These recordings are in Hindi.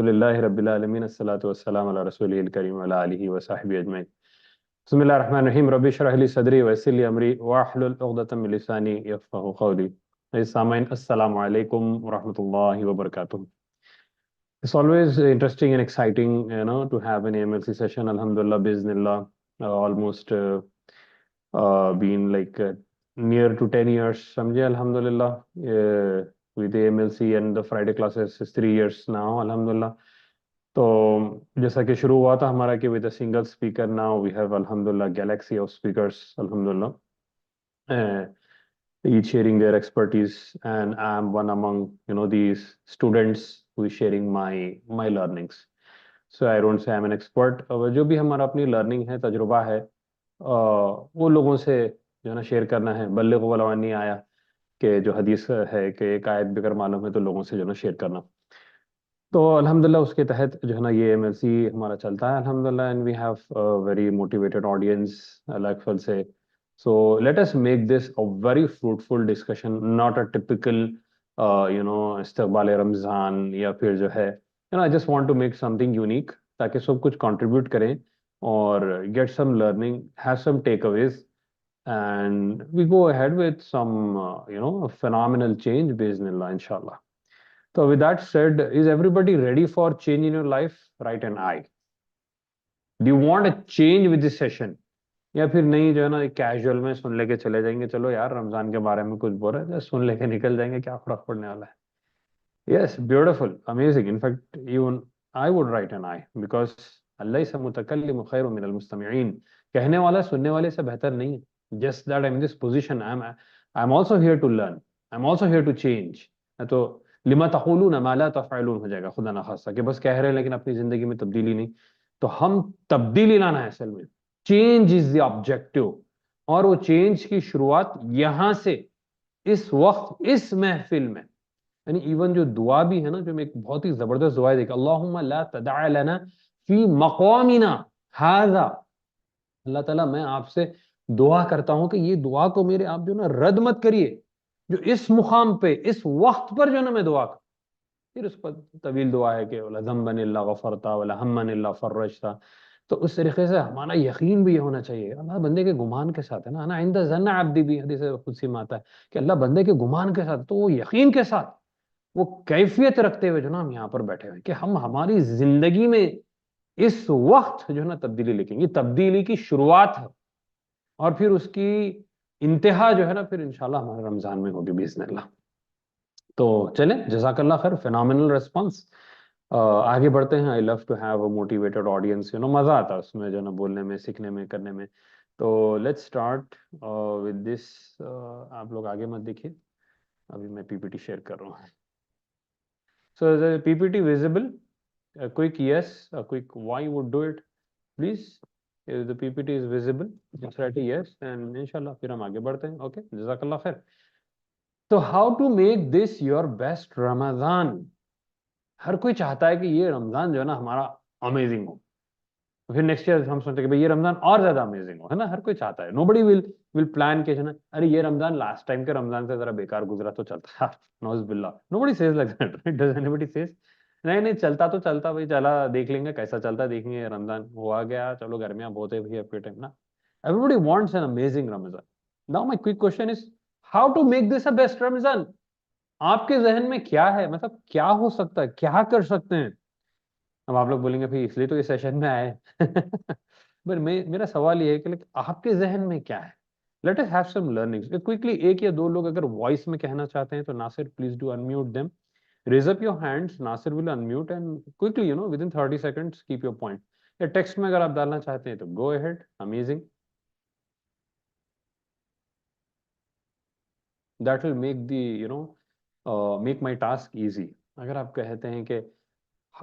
अल्हम्दुलिल्लाहि रब्बिल आलमीन अस्सलातु वस्सलामु अला रसूलिल करीम व अला आलिहि व सहबिहि अजमईन। बिस्मिल्लाहिर रहमानिर रहीम। रब्बि इश्रह ली सदरी व यस्सिर ली अमरी वाहलुल उक़दतम मिन लिसानी यफ़क़हू क़ौली। सामाईन अस्सलामु अलैकुम व रहमतुल्लाहि व बरकातुहू। It's always interesting and exciting, to have an AMLC session. Alhamdulillah, Biznillah, almost been like near to 10 years. समझे Alhamdulillah, with AMLC and the Friday classes is 3 years now. Alhamdulillah. तो जैसा कि शुरू हुआ था हमारा कि with a single speaker, now we have Alhamdulillah galaxy of speakers. Alhamdulillah. Each sharing their expertise, and I'm one among these students who is sharing my learnings. So I don't say I'm an expert. जो भी हमारा अपनी learning है, तजुर्बा है, वो लोगों से जो है ना शेयर करना है। बल्लिगु वलो अन्नी आया कि जो हदीस है कि एक आयत भी अगर मालूम है तो लोगों से जो है ना शेयर करना। तो अल्हम्दुलिल्लाह उसके तहत जो है ना ये एमएलसी हमारा चलता है अल्हम्दुलिल्लाह, and we have very motivated audience like फल से। So let us make this a very fruitful discussion, not a typical इस्तकबाल रमज़ान, या फिर जो है I just want to make something unique ताकि सब कुछ कंट्रीब्यूट करें और get some learning, have some takeaways, and we go ahead with some phenomenal change biznillah inshallah. So with that said, is everybody ready for change in your life? Write an I. Do you want a change with this session? या फिर नहीं जो है ना कैजुअल में सुन लेके चले जाएंगे, चलो यार रमजान के बारे में कुछ बोल रहे थे, सुन लेके निकल जाएंगे, क्या फर्क पड़ने वाला है। Yes, beautiful, amazing. In fact, even I would write an I because अल्लाह मुतकल्लिम खैरुम मिनल मुस्तमिईन। कहने वाला सुनने वाले से बेहतर नहीं है। Just that I'm in this position, I'm also here to learn. I'm also here to change. तो लिमा तक़ूलून मा ला तफ़अलून हो जाएगा खुदा ना खास्ता कि बस कह रहे हैं लेकिन अपनी जिंदगी में तब्दीली नहीं। तो हम तब्दीली लाना है असल में। चेंज इज द ऑब्जेक्टिव, और वो चेंज की शुरुआत यहां से, इस वक्त, इस महफिल में। यानी इवन जो दुआ भी है ना, जो एक बहुत ही जबरदस्त दुआ है, देखिए अल्लाहुम्मा ला तदअ लना फी मक़ामिना हाज़ा। अल्लाह ताला मैं आपसे दुआ करता हूं कि ये दुआ को मेरे आप जो ना रद्द मत करिए, जो इस मुकाम पे, इस वक्त पर जो ना मैं दुआ कर। फिर उस पर तवील दुआ है कि वला ज़म्बन इल्ला गफ़रता वला हम्मन इल्ला फ़र्रजता। तो उस तरीके से हमारा यकीन भी ये होना चाहिए, अल्लाह बंदे के गुमान के साथ है ना, इंद ज़न्न अब्दी भी हदीस कुदसी में आता है कि अल्लाह बंदे के गुमान के साथ, तो वो यकीन के साथ, वो कैफियत रखते हुए जो ना हम यहाँ पर बैठे हुए कि हम हमारी जिंदगी में इस वक्त जो है ना तब्दीली लेके, तब्दीली की शुरुआत है और फिर उसकी इंतहा जो है ना फिर इंशाल्लाह हमारे रमजान में होगी बिस्मिल्लाह। तो चलें, जज़ाकल्लाह खैर, फिनोमिनल रिस्पांस। आगे बढ़ते हैं। I love to have a motivated audience, मजा आता है उसमें जो ना बोलने में, सीखने में, करने में। तो लेट्स स्टार्ट विद दिस। आप लोग आगे मत देखिए, अभी मैं पीपीटी शेयर कर रहा हूँ। So is the PPT visible? A quick yes, a quick why would do it, please. If the PPT is visible, just write a yes, and inshallah फिर हम आगे बढ़ते हैं। ओके, जज़ाकल्लाह खैर। तो how to make this your best Ramzan? हर कोई चाहता है कि ये रमजान जो है ना हमारा अमेजिंग हो, फिर नेक्स्ट ईयर हम सोचते हैं कि भाई ये रमजान और ज्यादा अमेजिंग हो, है ना। हर कोई चाहता है, नोबडी विल प्लान के ना, अरे ये रमजान लास्ट टाइम के रमजान से जरा बेकार गुजरा तो चलता है, नौज़ बिल्लाह, nobody says like that, right? Does anybody says नहीं नहीं चलता तो चलता भाई, चला देख लेंगे कैसा चलता है, देखेंगे रमजान हुआ गया, चलो गर्मियां बहुत है भाई आपके टाइम ना। Everybody wants an amazing Ramzan. Now my quick question is how to make this a best Ramzan? आपके जहन में क्या है, मतलब क्या हो सकता है, क्या कर सकते हैं? अब आप लोग बोलेंगे भाई इसलिए तो इस सेशन में आए पर मेरा सवाल ये है कि आपके जहन में क्या है? Let us have some learnings quickly. एक या दो लोग अगर वॉइस में कहना चाहते हैं तो Nasir please do unmute them, raise up your hands, Nasir will unmute and quickly within 30 seconds keep your point. या टेक्स्ट में अगर आप डालना चाहते हैं तो go ahead, amazing, that will make the make my task easy. अगर आप कहते हैं कि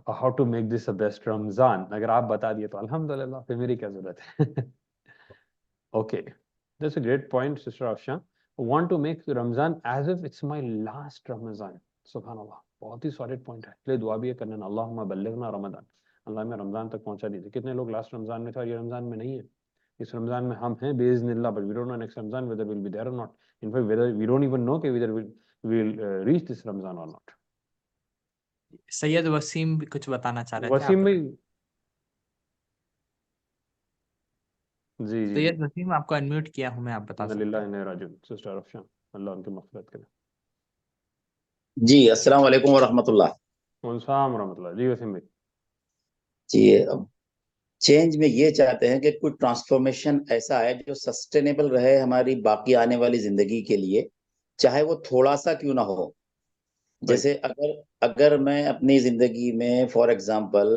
how to make this a best Ramzan, अगर आप बता दिए तो अल्हम्दुलिल्लाह, फिर मेरी क्या जरूरत है। Okay, that's a great point sister Afsha. Want to make Ramzan as if it's my last Ramzan. सुभान अल्लाह, बहुत ही सॉलिड पॉइंट है। इसलिए दुआ भी करना, अल्लाहुम्मा बल्लिगना रमजान, अल्लाह में रमजान तक पहुंचा दीजिए। कितने लोग लास्ट रमजान में थे और ये रमजान में नहीं है? इस रमजान में हम हैं बिइज़्निल्लाह, but we don't know next Ramzan whether will be there और not. In fact whether we don't even know कि whether will reach this Ramzan और नॉट। सैयद वसीम भी कुछ बताना चाह रहे थे, आप वसीम बताएं। भाई, जी जी जी। सैयद वसीम, आपको अनम्यूट किया हूं मैं, आप बता इन्ना सकते लिल्लाह हैं। व इन्ना इलैहि राजिऊन। सिस्टर ऑफ शाम, अल्लाह उनकी मग़फ़िरत करे। जी अस्सलाम वालेकुम वरहमतुल्लाह। सलाम रहमतुल्लाह जी। वसीम भाई, जी अब चेंज में ये चाहते हैं कि कोई ट्रांसफॉर्मेशन ऐसा है जो सस्टेनेबल रहे हमारी बाकी आने वाली जिंदगी के लिए, चाहे वो थोड़ा सा क्यों ना हो। राइट। जैसे अगर अगर मैं अपनी जिंदगी में फॉर एग्जांपल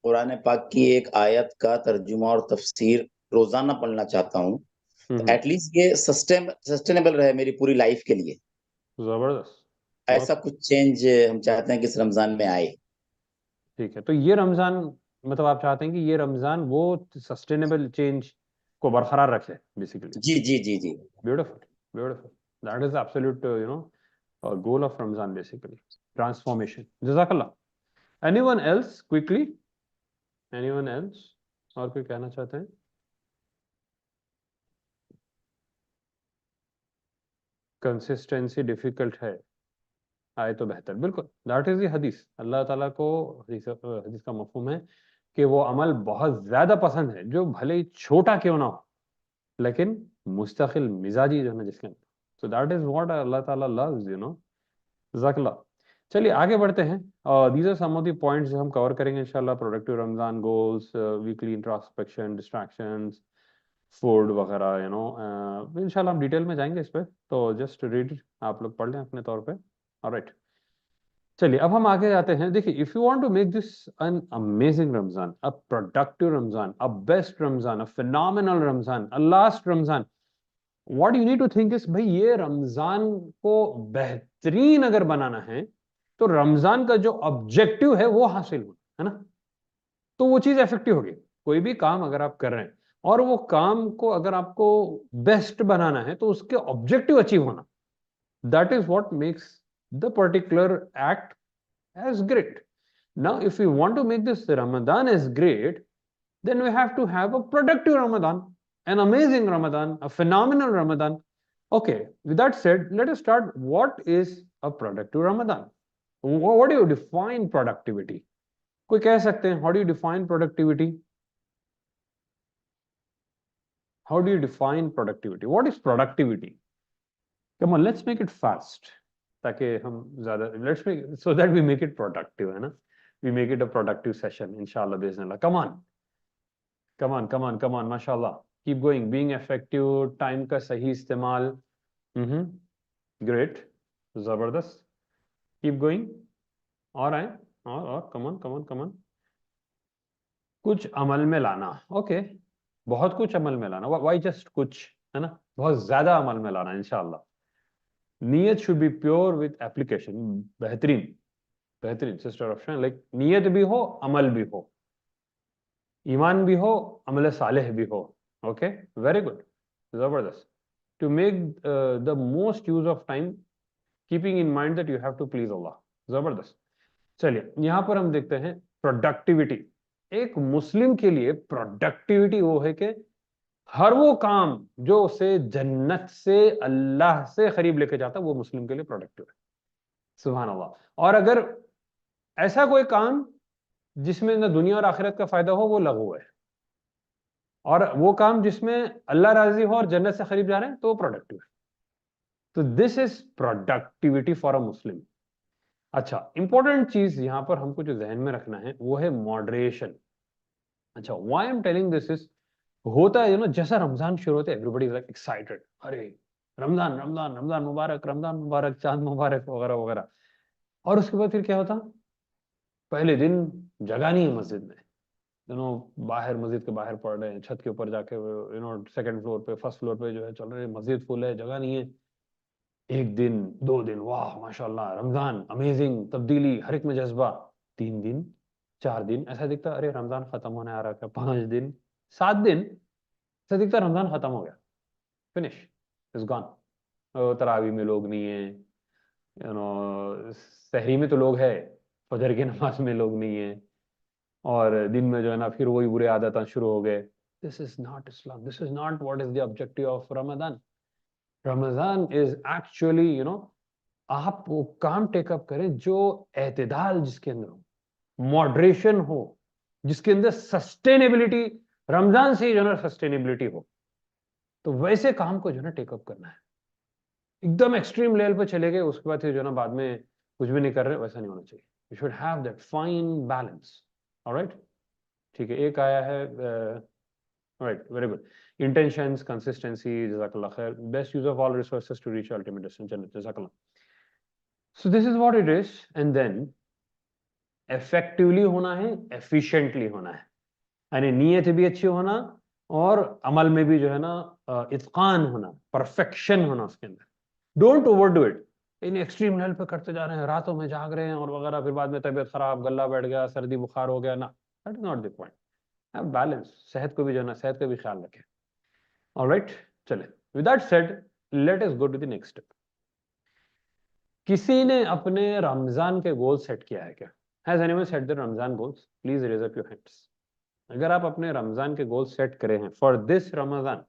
कुरान पाक की एक आयत का तर्जुमा और तफसीर रोजाना पढ़ना चाहता हूँ, तो हम्म। एटलीस्ट ये सस्टेनेबल रहे मेरी पूरी लाइफ के लिए। ज़बरदस्त। ऐसा बहुत कुछ चेंज हम चाहते हैं कि इस रमजान में आए। ठीक है। तो ये रमज़ान, मतलब आप चाहते हैं कि ये रमज़ान वो सस्टेनेबल चेंज को बरकरार रखे बेसिकली। जी जी जी जी। Beautiful, beautiful. That is absolute goal of Ramzan basically. Transformation. Jazakallah. Anyone else quickly? Anyone else? और कोई कहना चाहते हैं? कंसिस्टेंसी डिफिकल्ट है, आए तो बेहतर। बिल्कुल, दैट इज द हदीस। अल्लाह ताला को हदीस हदीस का मफहूम है कि वो अमल बहुत ज्यादा पसंद है जो भले ही छोटा क्यों ना हो, लेकिन मुस्तकिल मिजाजी जो है ना जिसके अंदर। So that is what Allah ताला लव्स, जज़ाकल्लाह। चलिए आगे बढ़ते हैं। These are some of the points जो हम कवर करेंगे इंशाल्लाह। Productive Ramzan goals, weekly introspection, distractions, food वगैरह, इंशाल्लाह हम डिटेल में जाएंगे इस पे। तो जस्ट रीड, आप लोग पढ़ लें अपने तौर पे। ऑलराइट, चलिए अब हम आगे जाते हैं। देखिए, if you want to make this an amazing Ramzan, a productive Ramzan, a best Ramzan, a phenomenal Ramzan, a last Ramzan, what you need to think is, भाई ये रमजान को बेहतरीन अगर बनाना है तो रमजान का जो ऑब्जेक्टिव है वो हासिल होना है ना, तो वो चीज इफेक्टिव होगी। कोई भी काम अगर आप कर रहे हैं और वो काम को अगर आपको बेस्ट बनाना है तो उसके ऑब्जेक्टिव अचीव होना, that is what makes the particular act as great. Now, if we want to make this Ramadan as great, then we have to have a productive Ramadan, an amazing Ramadan, a phenomenal Ramadan. Okay, with that said, let us start. What is a productive Ramadan? What do you define productivity? कोई कह सकते हैं, how do you define productivity? How do you define productivity? What is productivity? Come on, let's make it fast. ताकि हम ज़्यादा, let's make, so that we make it productive, है ना? We make it a productive session, inshallah, bismillah. Come on. Come on come on come on, माशाल्लाह। Keep going. Being effective, time का सही इस्तेमाल। ग्रेट, जबरदस्त। Keep going. और आए, और come on come on come on. कुछ अमल में लाना। ओके, बहुत कुछ अमल में लाना। वाई जस्ट कुछ, है ना, बहुत ज्यादा अमल में लाना इंशाल्लाह। नीयत should be pure with application. बेहतरीन, बेहतरीन सिस्टर ऑप्शन। लाइक नीयत भी हो, अमल भी हो, ईमान भी हो, अमल सालेह भी हो। ओके, वेरी गुड, जबरदस्त। To make the most use of time, keeping in mind that you have to please Allah. जबरदस्त। चलिए यहां पर हम देखते हैं प्रोडक्टिविटी। एक मुस्लिम के लिए प्रोडक्टिविटी वो है कि हर वो काम जो उसे जन्नत से, अल्लाह से करीब लेके जाता है, वो मुस्लिम के लिए प्रोडक्टिव है। सुभान अल्लाह। और अगर ऐसा कोई काम जिसमें न दुनिया और आखिरत का फायदा हो, वो लघु है। और वो काम जिसमें अल्लाह राजी हो और जन्नत से करीब जा रहे हैं, तो वो प्रोडक्टिव है। तो this is productivity for a Muslim. अच्छा, इंपॉर्टेंट चीज यहां पर हमको जो जहन में रखना है वो है मॉडरेशन। अच्छा, why I am telling this is, होता है जैसा रमजान शुरू होता है, एवरीबॉडी इज लाइक एक्साइटेड, अरे रमजान रमजान रमजान मुबारक, रमजान मुबारक, चांद मुबारक वगैरह वगैरह। और उसके बाद फिर क्या होता, पहले दिन जगह नहीं है मस्जिद में, बाहर, मस्जिद के बाहर पढ़ रहे हैं, छत के ऊपर जाके, सेकंड फ्लोर पे, फर्स्ट फ्लोर पे जो है चल रहे हैं, मस्जिद फुल है, जगह नहीं है। एक दिन, दो दिन, वाह माशाल्लाह रमजान अमेजिंग, तब्दीली हर एक में जज्बा। तीन दिन, चार दिन, ऐसा दिखता है अरे रमजान खत्म होने आ रहा है। पांच दिन, सात दिन, ऐसा दिखता है रमजान खत्म हो गया, फिनिश, इज गॉन। तरावी में लोग नहीं है, सहरी में तो लोग है, फजर की नमाज में लोग नहीं है, और दिन में जो है ना फिर वही बुरे आदतें शुरू हो गए। This is not Islam, this is not what is the objective of Ramzan. Ramadan is actually, आप वो काम टेकअप करें जो एतदाल जिसके अंदर हो, मॉडरेशन हो, जिसके अंदर सस्टेनेबिलिटी, रमजान से ही जो है ना सस्टेनेबिलिटी हो, तो वैसे काम को जो है ना टेकअप करना है। एकदम एक्सट्रीम लेवल पे चले गए उसके बाद फिर जो है ना बाद में कुछ भी नहीं कर रहे, वैसा नहीं होना चाहिए। You should have that fine balance. Alright, ठीक है। एक आया है, right, very good. Intentions, consistency, जज़ाकल्लाह खैर। Best use of all resources to reach ultimate destination, जज़ाकल्लाह। So this is what it is. And then effectively होना है, एफिशिएंटली होना है, यानी नीयत भी अच्छी होना और अमल में भी जो है ना इत्कान होना, परफेक्शन होना उसके अंदर। Don't overdo it. In extreme level पे करते जा रहे हैं, रातों में जाग रहे हैं और वगैरह, फिर बाद में तबीयत खराब, गला बैठ गया, सर्दी बुखार हो गया ना, that is not the point. Have balance, सेहत को भी जो है ना, सेहत का भी ख्याल रखें। ऑलराइट, चले। With that said, let us go to the next step. किसी ने अपने रमजान के गोल सेट किया है क्या? Has anyone set the Ramzan goals? Please raise up your hands. अगर आप अपने रमजान के गोल सेट करे हैं for this Ramzan,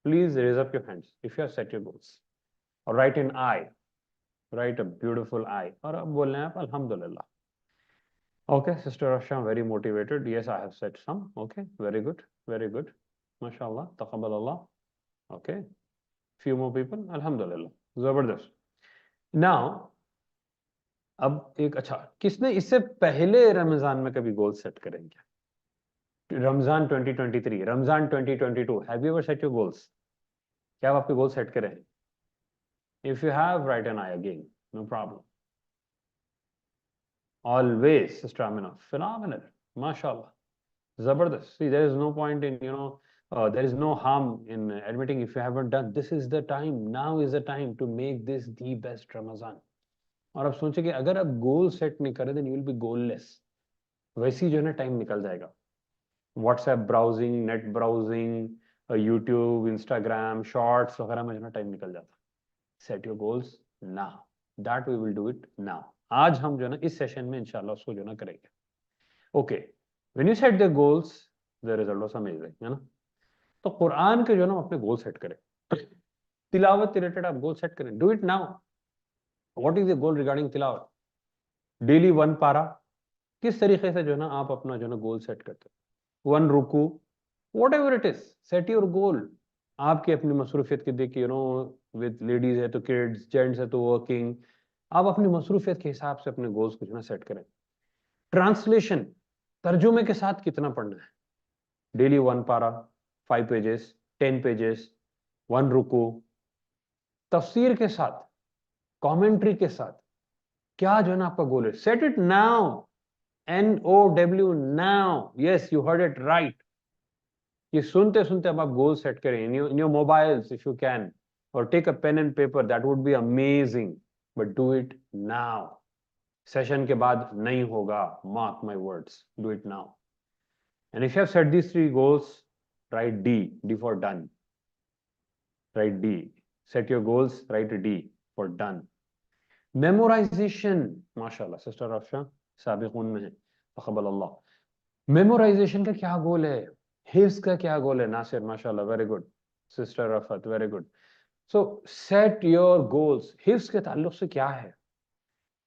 please raise up your hands if you have set your goals. और write in I, write a beautiful I, और अब बोल रहे हैं आप अल्हम्दुलिल्लाह। Okay, Sister Asha, very motivated. Yes, I have set some. Okay, very good, very good. MashaAllah, taqabbalallah. Okay, few more people. Alhamdulillah, जबरदस्त। Now, अब एक अच्छा, किसने इससे पहले रमजान में कभी गोल सेट करेंगे? Ramzan 2023, Ramzan 2022, have you ever set your goals? क्या आप आपके गोल सेट करें? If you have, write an I again, no problem. Always, Sister Amina, phenomenal, mashallah, zabardast. See, there is no point in, there is no harm in admitting if you haven't done. This is the time. Now is the time to make this the best Ramadan. और अब सोचे कि अगर आप गोल सेट नहीं करें, then you will be goalless. वैसे ही जो है ना टाइम निकल जाएगा। WhatsApp browsing, net browsing, YouTube, Instagram, shorts वगैरह में जो है टाइम निकल जाता। Set your goals now, that we will do it now. आज हम जो है ना इस सेशन में इंशाल्लाह उसको जो है ना करेंगे। Okay, when you set the goals, the result was amazing, है ना? तो कुरान के जो है ना अपने गोल सेट करें, तिलावत रिलेटेड आप गोल सेट करें, do it now. What is the goal regarding तिलावत? डेली 1 पारा, किस तरीके से जो है ना आप अपना जो है ना गोल सेट करते हो? 1 रुकू, what ever it is, set your गोल। आपकी अपनी मसरूफियत के देखिए, विद लेडीज है तो किड्स, जेंट्स है तो वर्किंग, आप अपनी मसरूफियत के हिसाब से अपने गोल्स को जो है सेट करें। ट्रांसलेशन, तर्जुमे के साथ कितना पढ़ना है? डेली 1 पारा, 5 पेजेस, 10 पेजेस, 1 रुकू, तफसीर के साथ, कमेंट्री के साथ, क्या जो है ना आपका गोल है? Set it now, NOW, now. Yes, you heard it right. ये सुनते सुनते अब आप गोल सेट करें in your mobiles if you can, और take a pen and paper, that would be amazing, but do it now. Session के बाद नहीं होगा, mark my words, do it now. And if you have set these 3 goals, right D for done, right D, set your goals, right D for done. Memorisation, माशाल्लाह सिस्टर अफशा साबिकुन में है, तक़ब्बलल्लाह। मेमोराइजेशन का क्या गोल है? हिफ्ज का क्या गोल है? नासिर, माशाल्लाह, very good. Sister Rafat, very good. So set your goals. हिफ्ज के ताल्लुक से क्या है?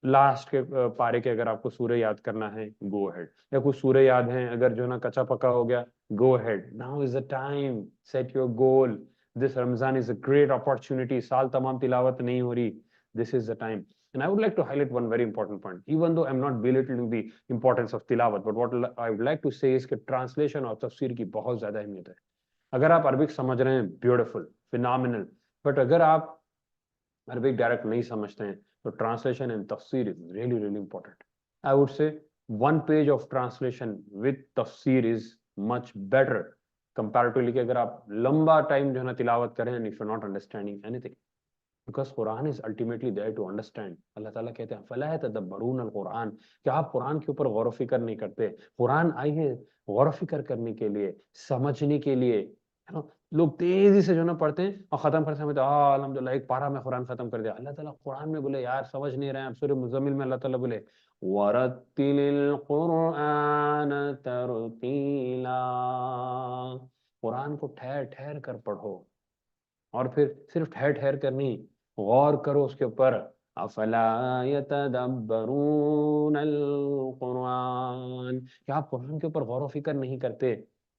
लास्ट के पारे के अगर आपको सूरह याद करना है, गो हेड, या कुछ सूरह याद है अगर जो ना कच्चा पक्का हो गया, go ahead, now is the time, set your goal. This Ramzan is a great opportunity. साल तमाम तिलावत नहीं हो रही, this is the time. And I would like to highlight one very important point, even though I'm not belittling the importance of tilawat, but what I would like to say is कि translation और तफसीर की बहुत ज़्यादा अहमियत है। अगर आप अरबिक समझ रहे हैं, beautiful, phenomenal, but अगर आप अरबिक डायरेक्ट नहीं समझते हैं, तो translation and तफसीर is really, really important. I would say 1 page of translation with तफसीर is much better comparatively कि अगर आप लंबा टाइम जो है ना तिलावत करें and if you're not understanding anything. Because Quran is ultimately there to understand. अल्लाह ताला कहते हैं फला यतदब्बरून अल-कुरान, कि आप कुरान के ऊपर गौर फिक्र नहीं करते। कुरान आई है गौर फिक्र करने के लिए, समझने के लिए, है ना? लोग तेजी से जो ना पढ़ते हैं और खत्म करते हैं, अल्हम्दुलिल्लाह एक पारा में कुरान खत्म कर दिया। अल्लाह ताला कुरान में बोले यार समझ नहीं रहे हैं। अब सूरह मुज़म्मिल में अल्लाह ताला बोले वरत्तिलिल कुरआन तरतीला, कुरान को ठहर ठहर कर पढ़ो। और फिर सिर्फ ठहर ठहर कर नहीं, गौर करो उसके ऊपर, अफला यतदब्बरून अल कुरान, क्या आप कुरान के ऊपर गौर व फिक्र नहीं करते?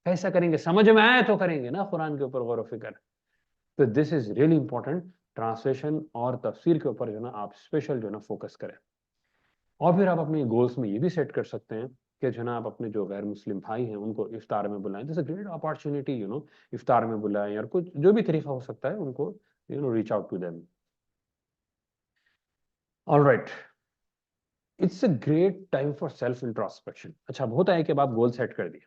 कैसा करेंगे? समझ में आए तो करेंगे ना कुरान के ऊपर गौर व फिक्र। तो this is really important, translation और तफसीर के ऊपर जो है ना आप स्पेशल जो है ना फोकस करें। और फिर आप अपने गोल्स में ये भी सेट कर सकते हैं कि जो ना आप अपने जो गैर मुस्लिम भाई हैं उनको इफ्तार में बुलाएं, दिस ग्रेट अपॉर्चुनिटी, इफ्तार में बुलाएं, या कुछ जो भी तरीका हो सकता है उनको reach out to them. Alright, it's a great time for self introspection. अच्छा, अब होता है कि अब आप गोल सेट कर दिए,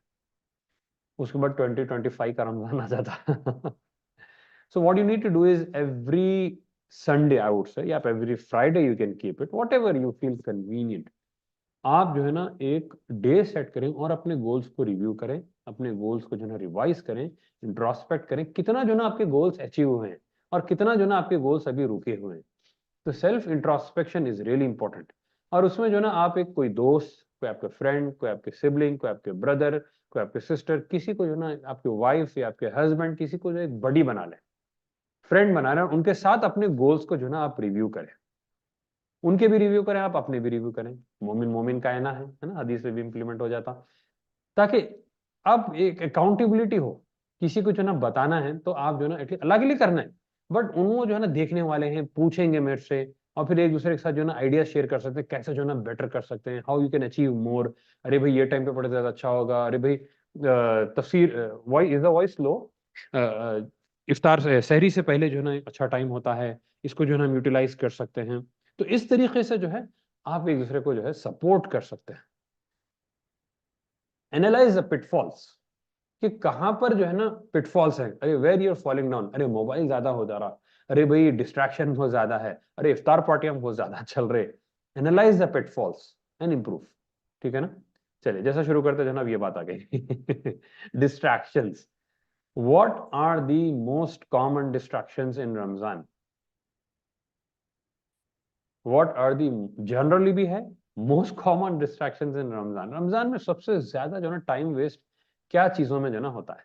उसके बाद 2025 का रमजान आ जाता so what you need to do is every Sunday, I would say, या every Friday, you can keep it whatever you feel convenient, आप जो है ना एक डे सेट करें और अपने गोल्स को रिव्यू करें, अपने गोल्स को जो है रिवाइज करें, इंट्रोस्पेक्ट करें, कितना जो ना आपके गोल्स अचीव हुए हैं और कितना जो ना आपके गोल्स अभी रुके हुए हैं। तो self introspection is really important. और उसमें जो ना आप एक कोई दोस्त, कोई आपके फ्रेंड, कोई आपके सिबलिंग, कोई आपके ब्रदर, कोई आपके सिस्टर, किसी को जो ना आपके वाइफ या आपके हस्बैंड, किसी को जो एक बडी बना लें, फ्रेंड बना लें, उनके साथ अपने गोल्स को जो ना आप रिव्यू करें, उनके भी रिव्यू करें, आप अपने भी रिव्यू करें। मोमिन मोमिन का है ना, हदीस में भी इंप्लीमेंट हो जाता, ताकि अब एक अकाउंटेबिलिटी हो। किसी को जो ना बताना है तो आप जो ना एटलीस्ट अल्लाह के लिए करना है, बट उनको जो है ना देखने वाले हैं, पूछेंगे मेरे से, और फिर एक दूसरे के साथ जो ना आइडिया शेयर कर सकते हैं, कैसे जो ना बेटर कर सकते हैं, how you can achieve more. अरे भाई ये टाइम पे पढ़े ज्यादा अच्छा होगा, अरे भाई तफसीर, वॉइस इज द वॉइस लो, इफ्तार से सहरी से पहले जो है ना अच्छा टाइम होता है, इसको जो है ना हम यूटिलाइज कर सकते हैं। तो इस तरीके से जो है आप एक दूसरे को जो है सपोर्ट कर सकते हैं। एनालाइज द पिटफॉल्स, कि कहां पर जो है ना पिटफॉल्स है, अरे वेर यूर फॉलिंग डाउन, अरे मोबाइल ज्यादा हो जा रहा, अरे भाई डिस्ट्रैक्शन बहुत ज्यादा है, अरे इफ्तार पार्टियां बहुत ज्यादा चल रहे। Analyse the pitfalls and improve. ठीक है ना? चलिए जैसा शुरू करते हैं जनाब, ये बात आ गई distractions. What are the most common distractions in Ramzan? What are the, generally भी है, most common distractions in Ramzan. Ramzan में सबसे ज्यादा जो ना टाइम वेस्ट क्या चीजों में जो ना होता है?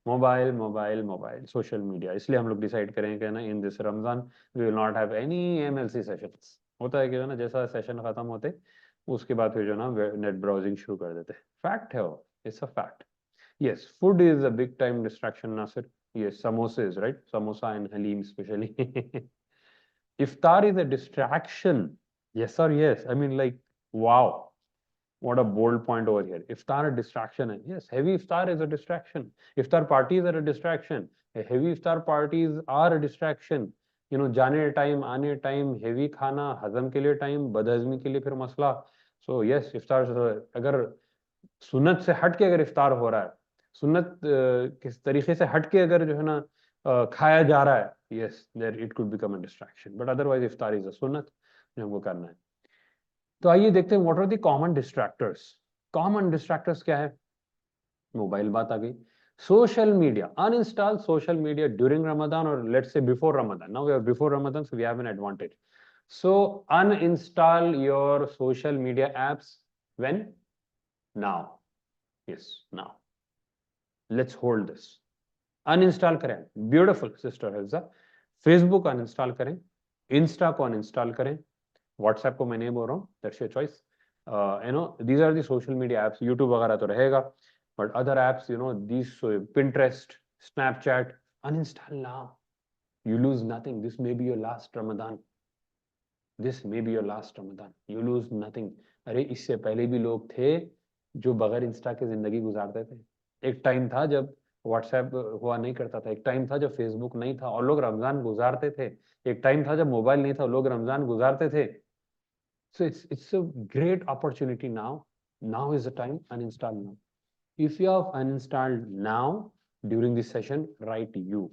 Mobile mobile mobile, social media. इसलिए हम लोग डिसाइड करेंगे ना in this Ramzan we will not have any MLC sessions. होता है कि जो ना जैसा सेशन खत्म होते उसके बाद फिर जो ना नेट ब्राउजिंग शुरू कर देते। फैक्ट है वो, it's a fact. Yes, food is a big time distraction Nasir. Yes, samosas, right, samosa and haleem specially Iftar is a distraction. Yes or yes? I mean, like, wow, what a bold point over here. Iftar a distraction. Yes, heavy iftar is a distraction. Iftar parties are a distraction. Heavy iftar parties are a distraction. जाने टाइम, आने टाइम, हेवी खाना, हजम के लिए टाइम, बदहजमी के लिए फिर मसला। सो यस, इफ्तार अगर सुन्नत से हट के अगर इफ्तार हो रहा है, सुन्नत किस तरीके से हट के अगर जो है ना खाया जा रहा है, yes there it could become a distraction, but otherwise iftar is a sunnah जो हमको करना है। तो आइए देखते हैं what are the common distractors. Common distractors क्या है? मोबाइल बात आ गई, social media, uninstall social media during Ramzan, और let's say before Ramzan. Now we are before Ramzan, so we have an advantage. So uninstall your social media apps when? Now. Yes, now let's hold this. Uninstall करें, beautiful sister Hifza. Facebook uninstall करें, इंस्टा को अनइंस्टॉल करें, व्हाट्सएप को मैं नहीं बोल रहा हूँ, that's your choice. These are the social media apps. YouTube वगैरह तो रहेगा, but other apps, these, Pinterest, Snapchat, uninstall now. You lose nothing, this may be your last Ramzan, this may be your last Ramzan, you lose nothing. अरे इससे पहले भी लोग थे जो बगैर इंस्टा के जिंदगी गुजारते थे। एक टाइम था जब व्हाट्सएप हुआ नहीं करता था, एक टाइम था जब फेसबुक नहीं था और लोग रमजान गुजारते थे, एक टाइम था जब मोबाइल नहीं था, लोग रमजान गुजारते थे। सो it's a great opportunity now. Now is the time, uninstall now. If you have uninstalled now during this session, write you.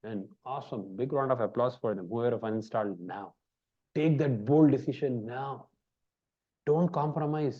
And awesome, big round of applause for them, whoever have uninstalled now. Take that bold decision now. Don't compromise.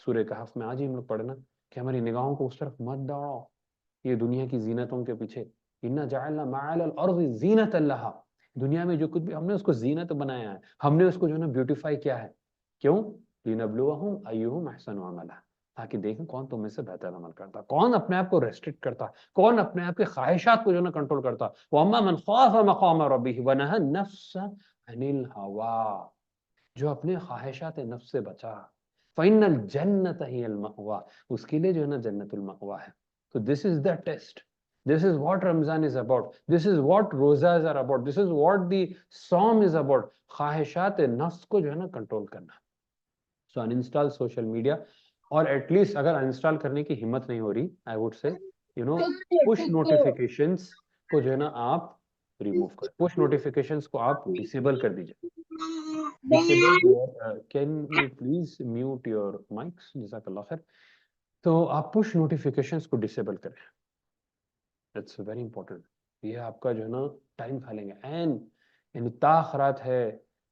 सूर्य कहफ में आज ही हम लोग पढ़ना कि हमारी निगाहों को उस तरफ मत दौड़ाओ, ये दुनिया की जीनतों के पीछे। इन्ना जअलना मअल अर्ज़ि ज़ीनतन लहा, दुनिया में जो कुछ भी हमने उसको जीनत बनाया है, हमने उसको जो है ना ब्यूटीफाई किया है। क्यों? लिनब्लुवहुम अय्युहुम अहसनु अमला, ताकि देखें कौन तुम में से बेहतर अमल करता, कौन अपने आप को रेस्ट्रिक्ट करता, कौन अपने आप की ख्वाहिशात को जो ना कंट्रोल करता। वअम्मा मन खाफ मक़ाम रब्बिह व नहा नफ्स अनिल हवा, जो अपने ख्वाहिशात नफ्स से बचा, फ़इन्नल जन्नत हियल मअवा, उसके लिए जो है ना जन्नतुल मअवा है। तो this is the test, this is what Ramzan is about, this is what रोजाज are about, this is what the सौम इज अबाउट, ख्वाहिशात नफ्स को जो है ना कंट्रोल करना। सो अनइंस्टॉल सोशल मीडिया, और एटलीस्ट अगर अनइंस्टॉल करने की हिम्मत नहीं हो रही, I would say push notifications को जो है ना आप रिमूव कर, पुश नोटिफिकेशंस को आप डिसेबल कर दीजिए। Disable, can you please mute your mics, जज़ाकल्लाह खैर। तो आप पुश नोटिफिकेशंस को डिसेबल करें, इट्स वेरी इंपॉर्टेंट। ये आपका जो है ना टाइम खा लेंगे। एंड यानी ताख रात है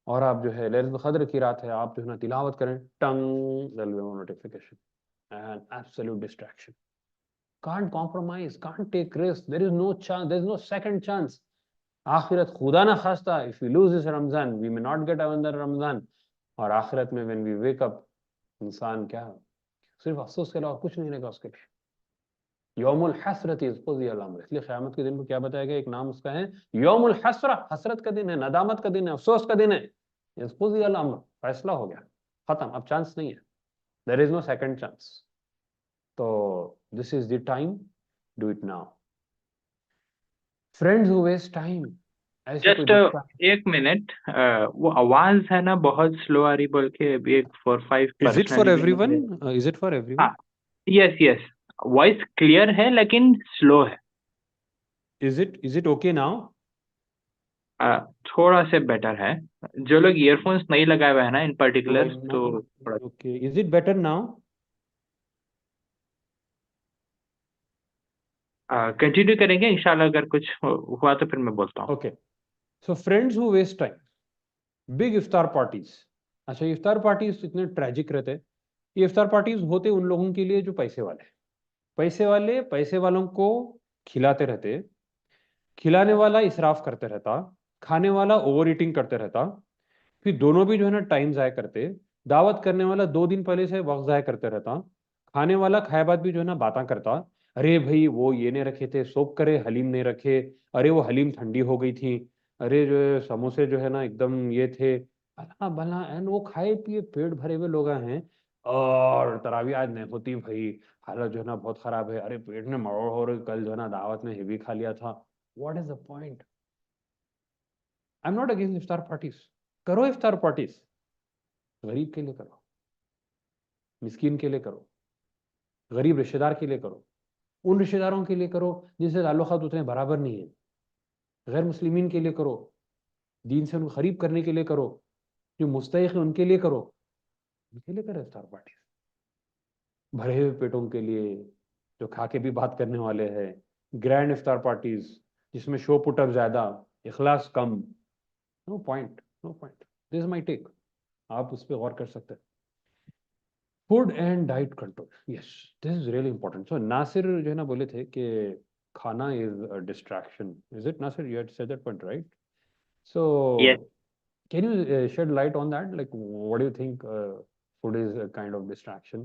और आप जो है लैलतुल क़द्र की रात है, आप जो है ना तिलावत करें, tongue notification and absolute distraction. Can't compromise, can't take risk. There is no chance, there is no second chance. आखिरत खुदा ना खास्ता, if we lose this Ramadan, we may not get another Ramadan. और आखिरत में when we wake up, इंसान क्या सिर्फ अफसोस के अलावा कुछ नहीं रहेगा उसके लिए। यौमुल हसरत इज़ क़ुज़ियल अम्र, इसलिए क़यामत के दिन को क्या बताया गया, एक नाम उसका है यौमुल हसरा, हसरत का दिन है, नदामत का दिन है, अफसोस का दिन है। इज़ क़ुज़ियल अम्र, फैसला हो गया, खत्म, अब चांस नहीं है, there is no second chance. तो this is the time, do it now. Friends who waste time, ऐसे कोई जस्ट दोस्त। एक मिनट, वो आवाज है ना बहुत स्लो आ रही, बोल के अभी एक 4-5 इज इट फॉर पर्सनली भी एवरीवन, मुझे। Is it for everyone? हाँ, यस यस, वॉइस क्लियर है लेकिन स्लो है। Is it okay now? थोड़ा से बेटर है। जो लोग ईयरफोन्स नहीं लगाए हुए हैं ना इन पर्टिकुलर, तो थोड़ा okay, is it better now? Continue करेंगे इंशाल्लाह, अगर कुछ हुआ तो फिर मैं बोलता हूँ। Okay, so friends who waste time, big iftar parties. अच्छा, इफ्तार पार्टीज इतने ट्रेजिक रहते हैं। ये इफ्तार पार्टीज होते उन लोगों के लिए जो पैसे वाले, पैसे वालों को खिलाते रहते, खिलाने वाला इसराफ करते रहता, खाने वाला ओवर ईटिंग करते रहता, फिर दोनों भी जो है ना टाइम ज़ाया करते। दावत करने वाला 2 दिन पहले से वक्त ज़ाया करते रहता, खाने वाला खाए बाद भी जो है ना बातें करता, अरे भाई वो ये नहीं रखे थे सोक करे, हलीम नहीं रखे, अरे वो हलीम ठंडी हो गई थी, अरे जो है समोसे जो है ना एकदम ये थे, भला भला एंड वो खाए पिए पेट भरे हुए लोग हैं। और तरावी आज नहीं होती भाई, हालत जो है ना बहुत खराब है, अरे पेट में मरोड़ हो रही, कल जो है ना दावत में हेवी खा लिया था। What is the point? I am not against iftar parties, करो इफ्तार पार्टीज, गरीब के लिए करो, मिस्कीन के लिए करो, गरीब रिश्तेदार के लिए करो, उन रिश्तेदारों के लिए करो जिनसे ताल्लुकात उतने बराबर नहीं है, गैर मुस्लिमीन के लिए करो, दीन से उनको करीब करने के लिए करो, जो मुस्तहिक है उनके लिए करो, उनके लिए करो इफ्तार पार्टी। भरे हुए पेटों के लिए जो खा के भी बात करने वाले हैं, ग्रैंड इफ्तार पार्टीज जिसमें शो पुटअप ज्यादा, इखलास कम, no point, no point. This is my take, आप उस पर गौर कर सकते हैं। Food and diet control, yes, this is really important. So Nasir जो है ना बोले थे कि खाना is a distraction, is it Nasir? You had said that point, right? So yes, can you shed light on that, like what do you think, food is a kind of distraction?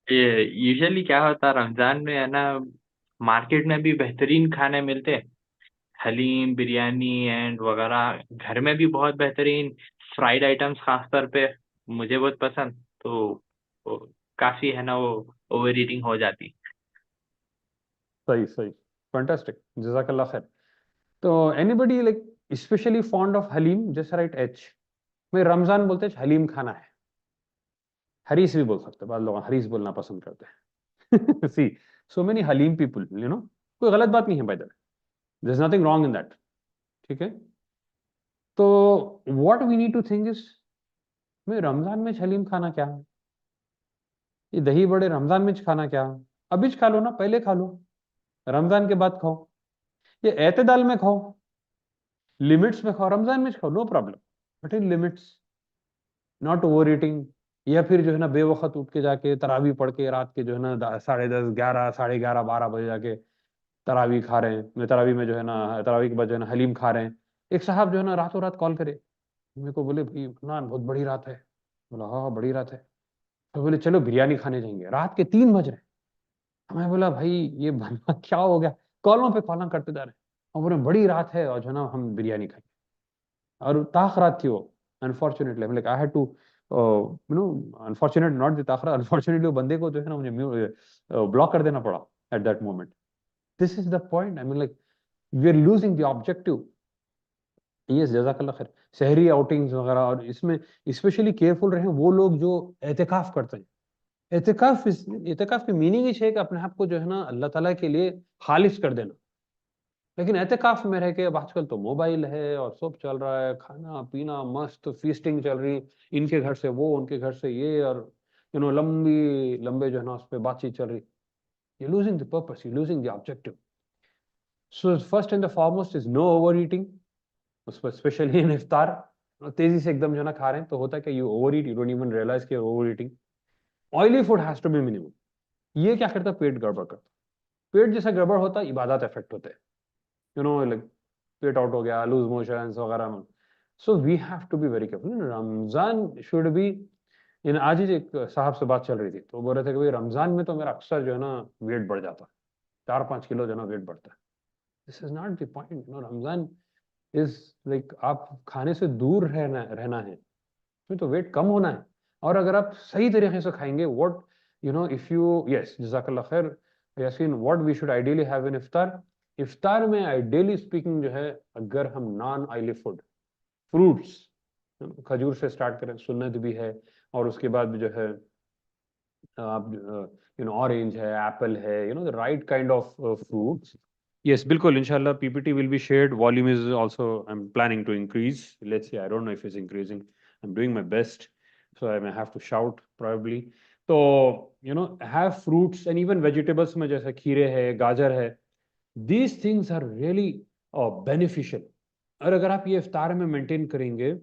ये यूजुअली क्या होता है रमजान में है ना, मार्केट में भी बेहतरीन खाने मिलते हैं, हलीम, बिरयानी एंड वगैरह। घर में भी बहुत बेहतरीन फ्राइड आइटम्स, खास तौर पे मुझे बहुत पसंद। तो वो काफी है ना, वो ओवर ईटिंग हो जाती। सही सही, फैंटास्टिक, जज़ाकल्लाह खैर। तो anybody like specially fond of haleem, जैसे राइट एच में रमजान बोलते हैं हलीम खाना है, हरीस भी बोल सकते हैं, बाद लोग हरीस बोलना पसंद करते हैं। See, so many haleem people, you know, कोई गलत बात नहीं है by the way, there is nothing wrong in that, ठीक है। तो what we need to think is, मैं रमजान में हलीम खाना क्या है, ये दही बड़े रमजान में खाना क्या है? अभी खा लो ना, पहले खा लो, रमजान के बाद खाओ, ये एतदाल में खाओ, लिमिट्स में खाओ, रमजान में खाओ, no problem, but in limits, not over eating. या फिर जो है ना बेवकत उठ के जाके तरावी पढ़ के रात के जो है ना 10:30, 11, 11:30, 12 बजे जाके तरावी खा रहे हैं, तरावी में जो है ना तरावी के बाद जो है ना हलीम खा रहे हैं। एक साहब जो है ना रातों रात कॉल करे मेरे को, बोले भाई ना बहुत बड़ी रात है। बोला हाँ हाँ बड़ी रात है। तो बोले चलो बिरयानी खाने जाएंगे, रात के 3 बज रहे। मैं बोला भाई ये बंदा क्या हो गया, कॉलों पे कॉलों करते जा रहे हैं। और बोले बड़ी रात है और जो ना हम बिरयानी खाएंगे, और ताख रात थी वो। Unfortunately like I had to unfortunate not the ताखरा, अनफॉर्चुनेटली वो बंदे को जो है ना मुझे ब्लॉक कर देना पड़ा at that moment. This is the point, I mean like we are losing the objective. Yes जज़ाकल्लाह खैर। शहरी आउटिंग्स वगैरह, और इसमें स्पेशली केयरफुल रहें वो लोग जो एतिकाफ करते हैं। एतिकाफ की मीनिंग ही है कि अपने आप को जो है ना अल्लाह ताला के लिए खालिज कर देना। लेकिन एतिकाफ में रह के अब आजकल तो मोबाइल है और सब चल रहा है, खाना पीना मस्त फीस्टिंग चल रही, इनके घर से वो उनके घर से ये, और लंबी लंबे जो है ना उस पर बातचीत चल रही। You losing the purpose, you losing the objective. So first and the foremost is no over eating, उस पर स्पेशली इन इफ्तार। तेजी से एकदम जो है ना खा रहे हैं तो होता है कि you over eat, you don't even realise कि over eating. Oily food has to be minimum. ये क्या करता है, पेट गड़बड़ करता है। पेट जैसा गड़बड़ होता है इबादत इफेक्ट होते हैं, लाइक पेट आउट हो गया, लूज मोशंस वगैरह में। So we have to be very careful. Ramzan should be in, आज ही एक साहब से बात चल रही थी तो बोल रहे थे कि भाई रमजान में तो मेरा अक्सर जो है ना वेट बढ़ जाता है, 4-5 किलो जो है ना वेट बढ़ता है। This is not the point. Ramzan is like आप खाने से दूर रहना है, फिर तो वेट कम होना है। और अगर आप सही तरीके से खाएंगे, व्हाट इफ यू, यस जज़ाकल्लाह खैर Yasin, what we should ideally have in iftar. Iftar में आइडियली स्पीकिंग जो है, अगर हम नॉन ऑयली फूड, फ्रूट्स, खजूर से स्टार्ट करें, सुन्नत भी है, और उसके बाद भी जो है आप ऑरेंज है, एप्पल है, the right kind of fruits. Yes, बिल्कुल इंशाल्लाह PPT will be shared. Volume is also I'm planning to increase. Let's see, I don't know if it's increasing. I'm doing my best, so I may have to shout probably. So have fruits and even vegetables में जैसे खीरे है, गाजर है. These things are really beneficial. और अगर आप ये इफ्तार में मेंटेन करेंगे,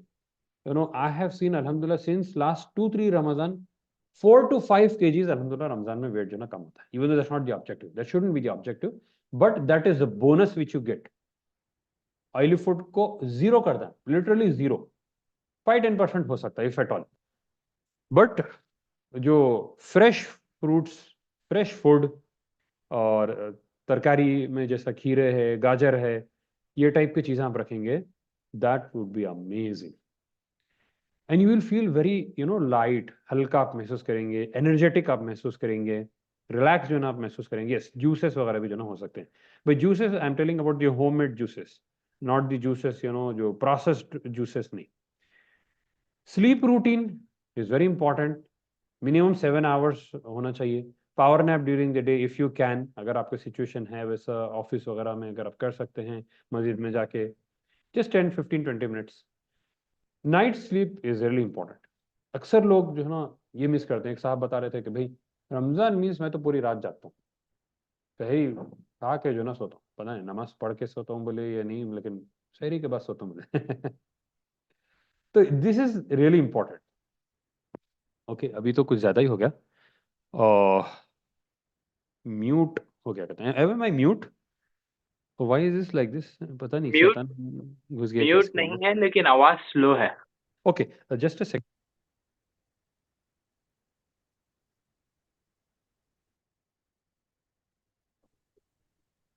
I have seen alhamdulillah since last 2-3 Ramadan, 4 to 5 kgs alhamdulillah Ramzan में वेट जो ना कम होता है। Even though that's not the objective, that shouldn't be the objective, but that is the bonus which you get. Oily food को जीरो कर दें, लिटरली जीरो, 5-10% हो सकता है इफ एट ऑल। बट जो फ्रेश फ्रूट्स, फ्रेश फूड, और तरकारी में जैसा खीरे है, गाजर है, ये टाइप की चीजें आप रखेंगे, that would be amazing. And you will feel very light, हल्का आप महसूस करेंगे, एनर्जेटिक आप महसूस करेंगे, रिलैक्स जो ना आप महसूस करेंगे। यस, जूसेस वगैरह भी जो ना हो सकते हैं, but juices I am telling about the homemade juices, not the juices जो प्रोसेस्ड जूसेस नहीं। Sleep routine is very important, minimum 7 hours होना चाहिए। Power nap during the day if you can, अगर आपका सिचुएशन है वैसा, ऑफिस वगैरह में अगर आप कर सकते हैं, मस्जिद में जाके just 10-15-20 minutes. Night sleep is really important. अक्सर लोग जो है ना ये मिस करते हैं। एक साहब बता रहे थे कि भाई रमजान मीन्स मैं तो पूरी रात जागता हूँ, सही खा के जो ना सोता हूँ, पता नहीं नमाज पढ़ के सोता हूँ बोले या नहीं, लेकिन शहरी के बाद सोता हूँ बोले। तो this is really important. Okay, अभी तो कुछ ज्यादा ही हो गया, और म्यूट हो गया कहते हैं। Am I mute? Why is this like this? पता नहीं, म्यूट शैतान घुस गया क्या म्यूट इसके नहीं अंदर? है, लेकिन आवाज स्लो है। Okay, just a second.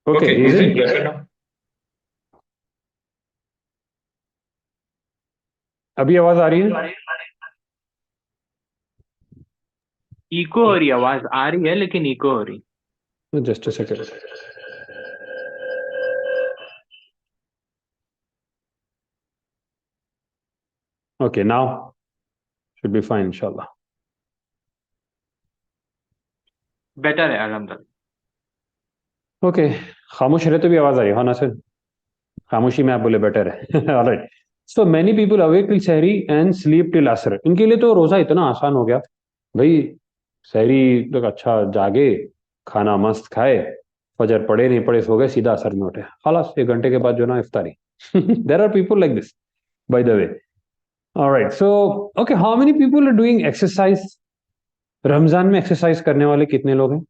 Okay, is it better now? अभी आवाज आ रही है? इको हो रही, आवाज आ रही है लेकिन इको हो रही। Just a second. Okay, now should be fine इंशाल्लाह। बेटर है अल्हम्दुलिल्लाह। ओके, खामोश रहे तो भी आवाज आ रही है, हाँ ना सर? खामोशी में आप बोले बेटर है। Alright. So many people awake till सहरी एंड स्लीप टिल असर। इनके लिए तो रोजा इतना आसान हो गया भाई, सहरी तक अच्छा जागे, खाना मस्त खाए, फजर पड़े नहीं पड़े सो गए, सीधा असर में उठे, खलास 1 घंटे के बाद जो ना iftari. There are people like this by the way. Alright, so okay, how many people are doing exercise? Ramzan में एक्सरसाइज करने वाले कितने लोग हैं?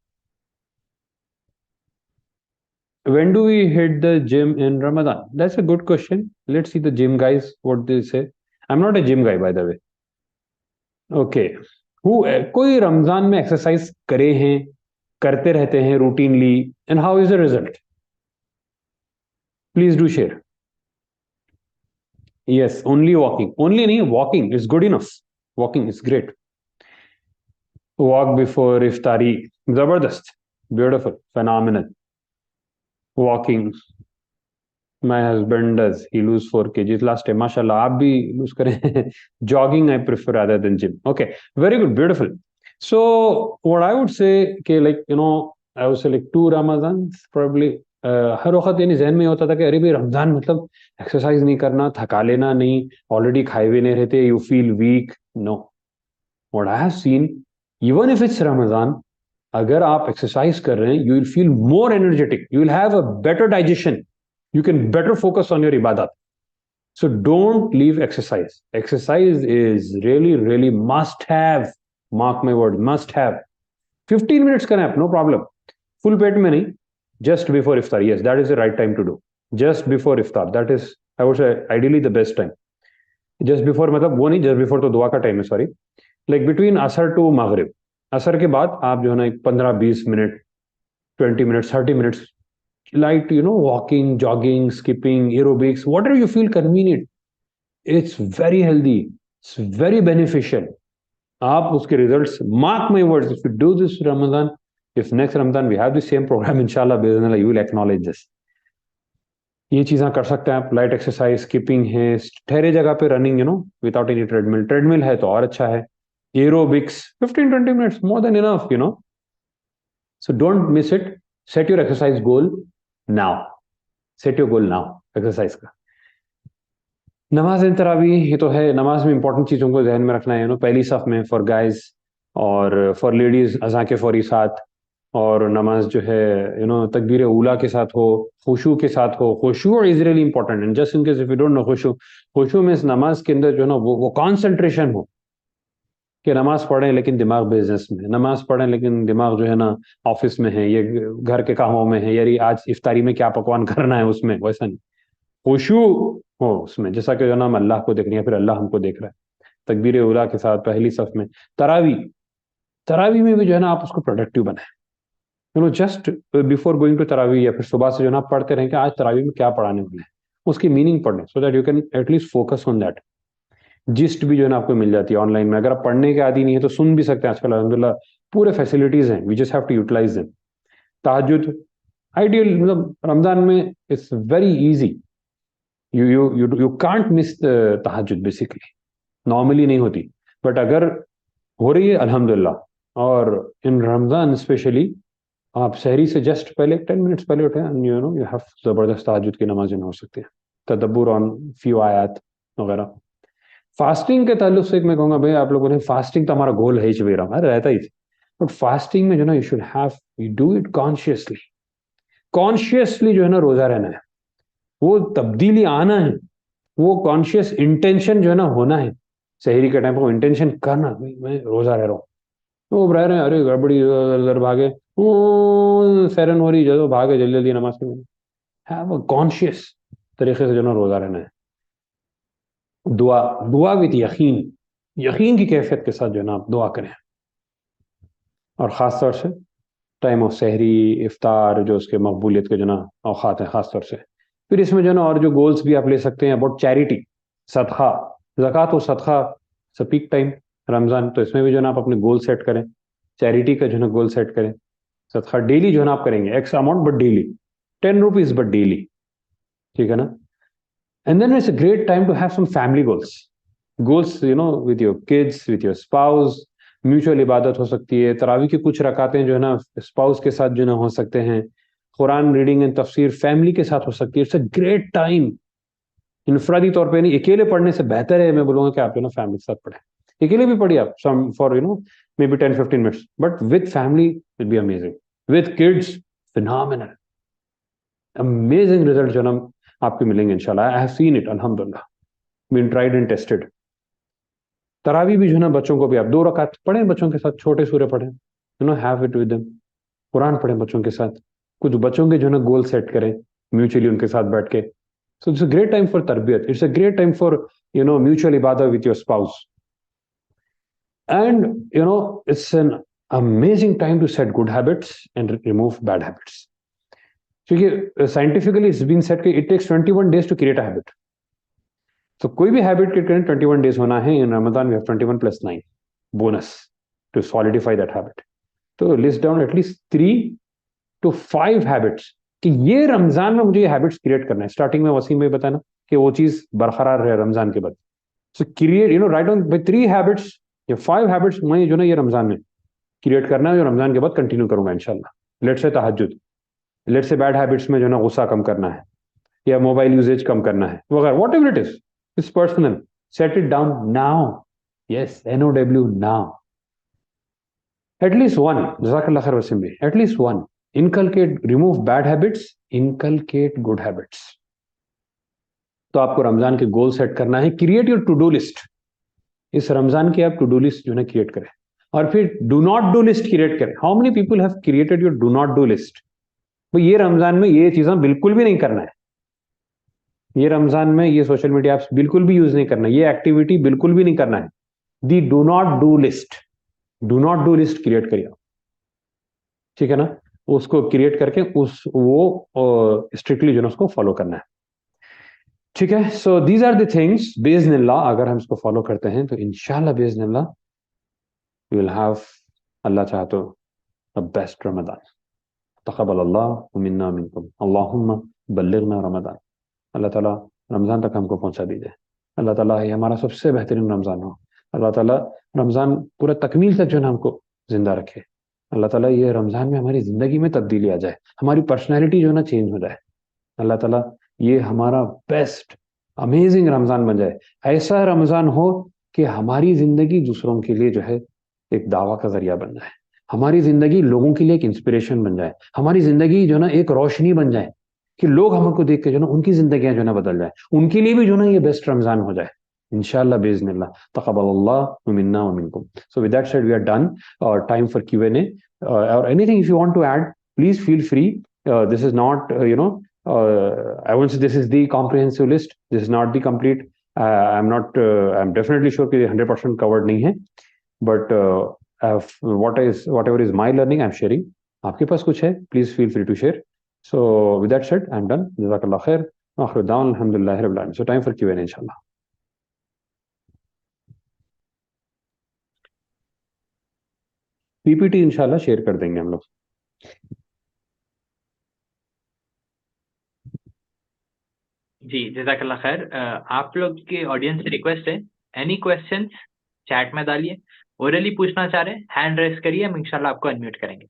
When do we hit the gym in Ramadan? That's a good question. Let's see the gym guys, what they say. I'm not a gym guy, by the way. Okay. कोई रमजान में एक्सरसाइज करे हैं, करते रहते हैं routinely, and how is the result? Please do share. Yes, only walking. Only नहीं, walking is good enough. Walking is great. Walk before iftari, जबरदस्त, beautiful, phenomenal. Walking, my husband does, he lose 4 kgs last time. माशाल्लाह, आप भी लूज करें. Jogging I prefer rather than gym. Okay, very good, beautiful. So what I would say कि like I would say like 2 Ramzan probably. हर वक्त यानी जहन में होता था कि अरे भाई रमजान मतलब एक्सरसाइज नहीं करना, थका लेना नहीं, ऑलरेडी खाए हुए नहीं रहते, you feel weak. No, what I have seen, even if it's Ramzan, अगर आप एक्सरसाइज कर रहे हैं, you will feel more energetic, you will have a better digestion, you can better focus on your ibadat. So don't leave exercise. Exercise is really, really must have. Mark my word, must have. 15 minutes can happen, no problem. Full पेट में नहीं, just before iftar. Yes, that is the right time to do. Just before iftar. That is, I would say, ideally the best time. Just before मतलब वो नहीं, just before तो दुआ का time है, sorry. Like between असर to maghrib. असर के बाद आप जो है ना 15-20 minute, 20 minutes, 30 minutes, like walking, jogging, skipping, aerobics, whatever you feel convenient. It's very healthy, it's very beneficial. आप उसके results, mark my words, if you do this Ramadan, if next Ramadan we have the same program, inshallah bismillah, you will acknowledge this. ये चीजें कर सकते हैं आप. लाइट एक्सरसाइज, स्किपिंग है, ठहरे जगह पे running, without any treadmill. Treadmill है तो और अच्छा है. Aerobics 15-20 minutes, more than enough. So don't miss it. Set your exercise goal now. Set your goal now, exercise का. नमाज तरावी, ये तो है, नमाज में इंपॉर्टेंट चीज़ों को ध्यान में रखना है. पहली सफ में फॉर गाइज, और फॉर लेडीज अज़ां के फौरी साथ, और नमाज जो है तकबीर ऊला के साथ हो, खुशू के साथ हो. खुशू is really important. And just in case if you don't know, खुशू में नमाज के अंदर जो है ना वो कॉन्सेंट्रेशन हो, कि नमाज पढ़ें लेकिन दिमाग बिजनेस में, नमाज पढ़ें लेकिन दिमाग जो है ना ऑफिस में है, ये घर के कामों में है, यारी आज इफ्तारी में क्या पकवान करना है, उसमें. वैसा नहीं, खुशू हो उसमें, जैसा कि जो ना हम अल्लाह को देख रहे हैं, फिर अल्लाह हमको देख रहा है. तकबीर उला के साथ पहली सफ में. तरावी में भी जो है ना आप उसको प्रोडक्टिव बनाए. जस्ट बिफोर गोइंग टू तरावी, या फिर सुबह से जो ना आप पढ़ते रहें कि आज तरावी में क्या पढ़ाने वाले हैं, उसकी मीनिंग पढ़ें, so that you can at least focus on that. Gist भी जो है ना आपको मिल जाती है ऑनलाइन में. अगर आप पढ़ने के आदी नहीं है तो सुन भी सकते हैं, आजकल अल्हम्दुलिल्लाह पूरे फैसिलिटीज हैं. We just have to utilise them. तहज्जुद आइडियल, मतलब रमजान में it's very easy. You can't miss तहज्जुद. बेसिकली नॉर्मली नहीं होती, बट अगर हो रही है अल्हम्दुलिल्लाह. और इन रमजान स्पेशली आप सहरी से जस्ट पहले 10 मिनट्स पहले उठे, यू हैव जबरदस्त तहज्जुद की नमाजें हो सकती है. तदब्बुर ऑन फ्यू आयात वगैरह. फास्टिंग के ताल्लुक से मैं कहूँगा भाई, आप लोगों ने फास्टिंग तो हमारा गोल है ही, चबेरा हमारा रहता ही, बट फास्टिंग में जो ना you should have, you do it consciously जो है ना रोजा रहना है. वो तब्दीली आना है, वो कॉन्शियस इंटेंशन जो है ना होना है. सहरी के टाइम पर इंटेंशन करना, भाई मैं रोजा रह रहा हूँ. तो वो रह रहे हैं, अरे गड़बड़ी, इधर भागे, सैरन हो रही, जो भागे जल्दी जल्दी नमाज के में. हैव अ कॉन्शियस तरीके से जो ना रोजा रहना है. दुआ विद यकीन की कैफियत के साथ जो है ना आप दुआ करें. और ख़ास तौर से टाइम ऑफ सहरी, इफ्तार, जो उसके मकबूलियत के जो ना औकात हैं ख़ास तौर से. फिर इसमें जो ना और जो गोल्स भी आप ले सकते हैं अबाउट चैरिटी, सदका, ज़कात और सदका. पीक टाइम रमज़ान, तो इसमें भी जो ना आप अपने गोल सेट करें. चैरिटी का जो ना गोल सेट करें. सदका डेली जो ना आप करेंगे, x amount but daily, 10 rupees but daily. ठीक है ना. And then it's a great time to have some family goals, with your kids, with your spouse. Mutual इबादत हो सकती है. तरावी की कुछ रकातें जो है ना स्पाउस के साथ जो ना हो सकते हैं. कुरान रीडिंग एंड तफसीर फैमिली के साथ हो सकती है. It's a great time. इनफरादी तौर पे नहीं, अकेले पढ़ने से बेहतर है, मैं बोलूँगा कि आप जो ना फैमिली के साथ पढ़ें. अकेले भी पढ़िए आप, some for maybe 10-15 minutes, but with family will be amazing. With kids phenomenal, amazing result जो ना आपको मिलेंगे इंशाल्लाह. आई हैव सीन इट अल्हम्दुलिल्लाह, बीन ट्राइड एंड टेस्टेड. तरावी भी जो है ना बच्चों को भी आप 2 रकात पढ़ें बच्चों के साथ, छोटे सूरे पढ़ें, have it with them. Quran पढ़ें बच्चों के साथ. कुछ बच्चों के जो है ना गोल सेट करें म्यूचुअली उनके साथ बैठ के. So it's a great time for तरबियत. It's a great time for mutual इबादत with your spouse. And it's an amazing time to set good habits and remove bad habits. क्योंकि साइंटिफिकली इट्स बीन सेट कि it takes 21 days to create a habit. तो कोई भी हैबिट क्रिएट करें 21 days होना है. In Ramzan we have 21 + 9 bonus to solidify that habit. तो list down at least 3 to 5 habits कि ये रमजान में मुझे ये हैबिट्स क्रिएट करना है. स्टार्टिंग में वसीम भाई बताया ना कि वो चीज बरकरार रहे रमजान के बाद. So create right on by 3 habits या 5 हैबिट्स मैं ये रमजान में क्रिएट करना है, जो रमजान के बाद कंटिन्यू करूंगा इंशाल्लाह. लेट्स से तहज्जुद, लेट्स से बैड हैबिट्स में गुस्सा कम करना है या मोबाइल यूजेज कम करना है वगैरह, what ever it is personal. Set it down now. Yes, NOW now. At least one. Jazakallah khair Wasim bhai. At least one. Inculcate, remove bad habits, inculcate good habits. तो आपको रमजान के गोल सेट करना है. Create your to do list. इस रमजान की आप टू डू लिस्ट क्रिएट करें और फिर do not do list create करें. How many people have created your do not do list? तो ये रमजान में ये चीजें बिल्कुल भी नहीं करना है. ये रमजान में ये सोशल मीडिया ऐप्स बिल्कुल भी यूज नहीं करना है. ये एक्टिविटी बिल्कुल भी नहीं करना है. The do not do list. Do not do list create करिए, ठीक है ना. उसको क्रिएट करके वो स्ट्रिक्टली उसको फॉलो करना है, ठीक है. So these are the things बिइज़्निल्लाह. अगर हम इसको फॉलो करते हैं तो इंशाल्लाह बिइज़्निल्लाह वी विल हैव, अल्लाह चाहे तो, द बेस्ट रमजान. तक़ब्बलल्लाहु मिन्ना मिनकुम. अल्लाहुम्मा बल्लिगना रमजान. अल्लाह ताला रमजान तक हमको पहुंचा दीजिए. अल्लाह ताला ये हमारा सबसे बेहतरीन रमजान हो. अल्लाह ताला रमजान पूरा तकमील तक हमको जिंदा रखे. अल्लाह ताला ये रमजान में हमारी जिंदगी में तब्दीली आ जाए, हमारी पर्सनैलिटी चेंज हो जाए. अल्लाह ताला ये हमारा बेस्ट अमेजिंग रमजान बन जाए. ऐसा रमजान हो कि हमारी जिंदगी दूसरों के लिए एक दावा का जरिया बन जाए. हमारी जिंदगी लोगों के लिए एक इंस्पिरेशन बन जाए. हमारी जिंदगी एक रोशनी बन जाए कि लोग हमको देख के उनकी जिंदगियां बदल जाए. उनके लिए भी ये बेस्ट रमजान हो जाए इंशाल्लाह बिइज़्निल्लाह. तक़ब्बलल्लाहु मिन्ना व मिनकुम. So with that said, we are done. Time for Q&A. Or anything if you want to add, please feel free. This is not, I won't say this is the comprehensive list. This is not the complete. I'm not. I'm definitely sure कि 100% covered नहीं है. But whatever is my learning, I'm sharing. आपके पास कुछ है, please feel free to share. So with that said, I'm done. Jazakallah khair. Akhiru da'wan alhamdulillahi rabbil alamin. So time for Q&A inshallah. PPT इंशाल्लाह शेयर कर देंगे हम लोग. जी, जज़ाकल्लाह खैर. आप लोग के ऑडियंस से रिक्वेस्ट है, एनी क्वेश्चंस चैट में डालिए. ओरली पूछना चाह रहे हैं, हैंड रेस करिए, हम इंशाल्लाह आपको अनम्यूट करेंगे.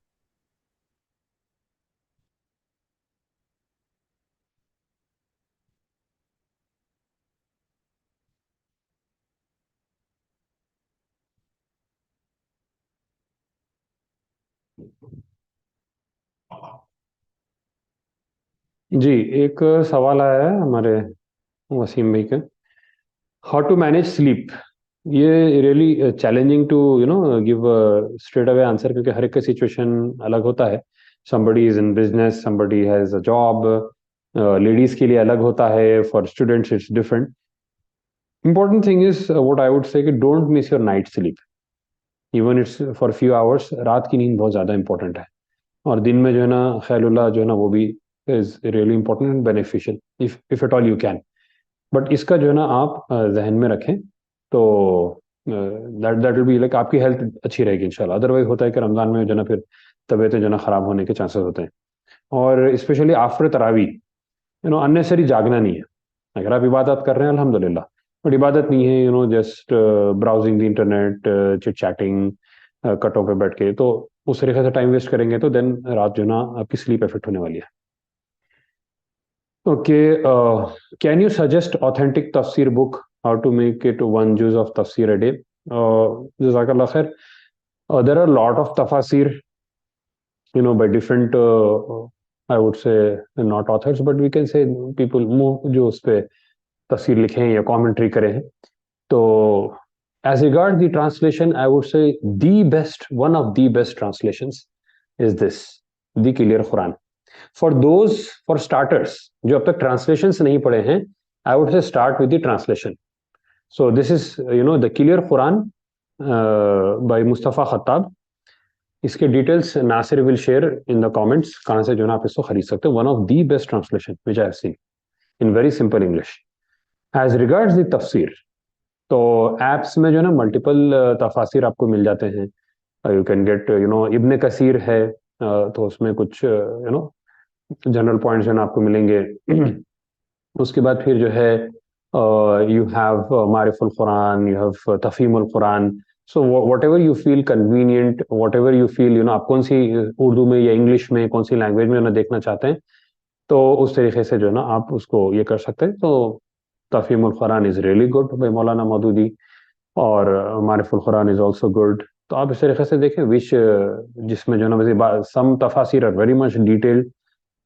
जी, एक सवाल आया है हमारे वसीम भाई के. How to manage sleep. ये really challenging to give straight away answer, क्योंकि हर एक का सिचुएशन अलग होता है. somebody is in business, somebody has a job, ladies के लिए अलग होता है, for students it's different. important thing is what I would say कि don't miss your night sleep, even it's for few hours. रात की नींद बहुत ज़्यादा important है, और दिन में ख्यालुल्लाह वो भी is really important and beneficial if at all you can. But इसका आप जहन में रखें तो that will be like आपकी हेल्थ अच्छी रहेगी इंशाल्लाह. अदरवाइज होता है कि रमजान में फिर तबीयतें ख़राब होने के चांसेस होते हैं, और स्पेशली आफ्टर तरावी अननेसरी जागना नहीं है. अगर आप इबादत कर रहे हैं अल्हम्दुलिल्लाह, बट इबादत नहीं है just browsing the internet, chit chatting, कटों पे बैठ के, तो उस तरीके से टाइम वेस्ट करेंगे तो देन रात आपकी स्लीप इफेक्ट होने वाली है. Okay, can you suggest authentic tafsir book? How to make it one juz of tafsir a day? Jazakallah khair. There are a lot of tafsir, by different, I would say, not authors, but we can say people जो उस पे तफसीर लिखे हैं या commentary करे हैं. तो as regard the translation, I would say one of the best translations is this, the Clear Quran. For starters, जो अब तक translations नहीं पढ़े हैं, I would say start with the translation. So this is, the Clear Quran by Mustafa Khattab. इसके details Nasir will share in the comments, कहाँ से जो ना आप इसको खरीद सकते हो। One of the best translation which I have seen in very simple English. As regards the तफसीर, तो एप्स में जो है ना मल्टीपल तफासिर आपको मिल जाते हैं। यू कैन गेट इब्न कसीर है, तो उसमें कुछ जनरल पॉइंट्स जो है ना आपको मिलेंगे। उसके बाद फिर जो है you have Maariful Quran, you have Tafheemul Quran. So whatever you feel convenient, whatever you feel आप कौन सी उर्दू में या इंग्लिश में कौन सी लैंग्वेज में ना देखना चाहते हैं, तो उस तरीके से जो है ना आप उसको ये कर सकते हैं। तो Tafheemul Quran is really good by Maulana Maududi, और Maariful Quran is also good. तो आप इस तरीके से देखें विच जिसमें जो है ना वैसे सम तफासिर are very much detailed,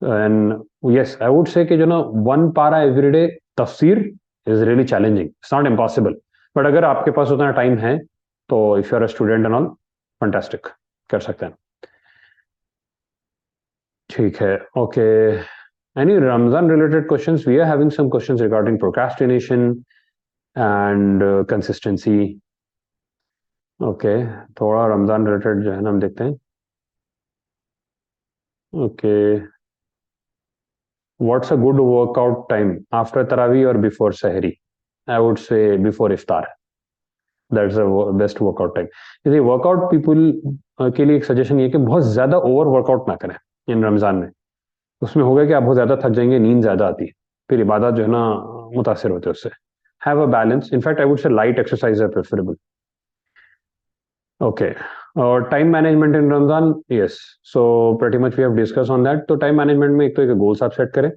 and yes, I would say कि जो ना one para every day तफसीर is really challenging. It's not impossible, but अगर आपके पास उतना टाइम है तो if you are a student and all, fantastic, कर सकते हैं। ठीक है, okay. Any Ramzan related questions? We are having some questions regarding procrastination and consistency. Okay, थोड़ा रमजान related जो है ना हम देखते हैं। Okay. What's a good workout time after Tarawih or before Sahri? I would say before Iftar. That's the best workout time. जैसे वर्कआउट पीपल के लिए एक सजेशन ये कि बहुत ज्यादा ओवर वर्कआउट ना करें इन रमजान में। उसमें होगा कि आप बहुत ज्यादा थक जाएंगे, नींद ज्यादा आती है, फिर इबादत जो है ना मुतासिर होते हैं उससे। Have a balance. In fact I would say light exercise है प्रेफरेबल। ओके, और time management in Ramzan, yes, so pretty much we have discuss on that. तो टाइम मैनेजमेंट में एक तो एक गोल्स आप सेट करें,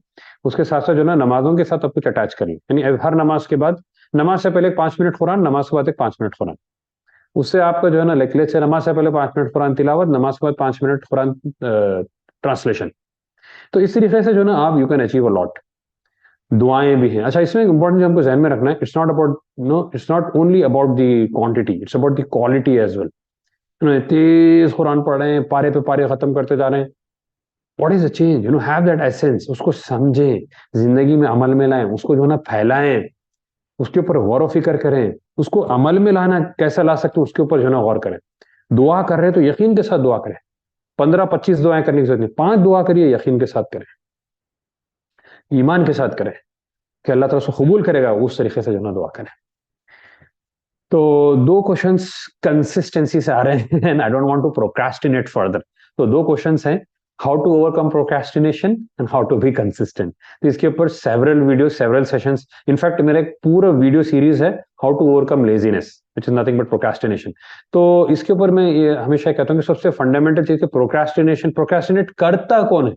उसके साथ साथ जो ना नमाजों के साथ आप कुछ अटैच करें, यानी हर नमाज के बाद, नमाज से पहले 5 मिनट कुरान, नमाज के बाद एक 5 मिनट कुरान। उससे आपका जो है ना लेट से नमाज से पहले 5 मिनट कुरान तिलावत, नमाज के बाद 5 मिनट कुरान ट्रांसलेशन। तो इस तरीके से जो ना आप you can achieve a lot. दुआएं भी हैं। अच्छा, इसमें इंपॉर्टेंट हमको ध्यान में रखना है, it's not about it's not only about the quantity, it's about the quality as well. तेज कुरान पढ़ रहे हैं, पारे पे पारे खत्म करते जा रहे हैं, what is the change, have that essence, उसको समझें, जिंदगी में अमल में लाएं, उसको जो है ना फैलाएं, उसके ऊपर गौर फिक्र करें, उसको अमल में लाना कैसे ला सकते उसके ऊपर जो है ना गौर करें। दुआ कर रहे हैं तो यकीन के साथ दुआ करें। 15-25 दुआएं करने की जरूरत नहीं, 5 दुआ करिए, यकीन के साथ करें, ईमान के साथ करें कि अल्लाह ताला उसको कबूल करेगा, उस तरीके से जो ना दुआ करें। तो 2 क्वेश्चंस कंसिस्टेंसी से आ रहे हैं and I don't want to procrastinate further. तो 2 क्वेश्चंस हैं, how to overcome procrastination and how to be consistent. तो इसके ऊपर several video, several sessions, in fact मेरा एक पूरा वीडियो सीरीज है, how to overcome laziness which is nothing but procrastination. तो इसके ऊपर मैं ये हमेशा कहता हूँ कि सबसे फंडामेंटल चीज प्रोक्रास्टिनेशन, प्रोक्रास्टिनेट करता कौन है?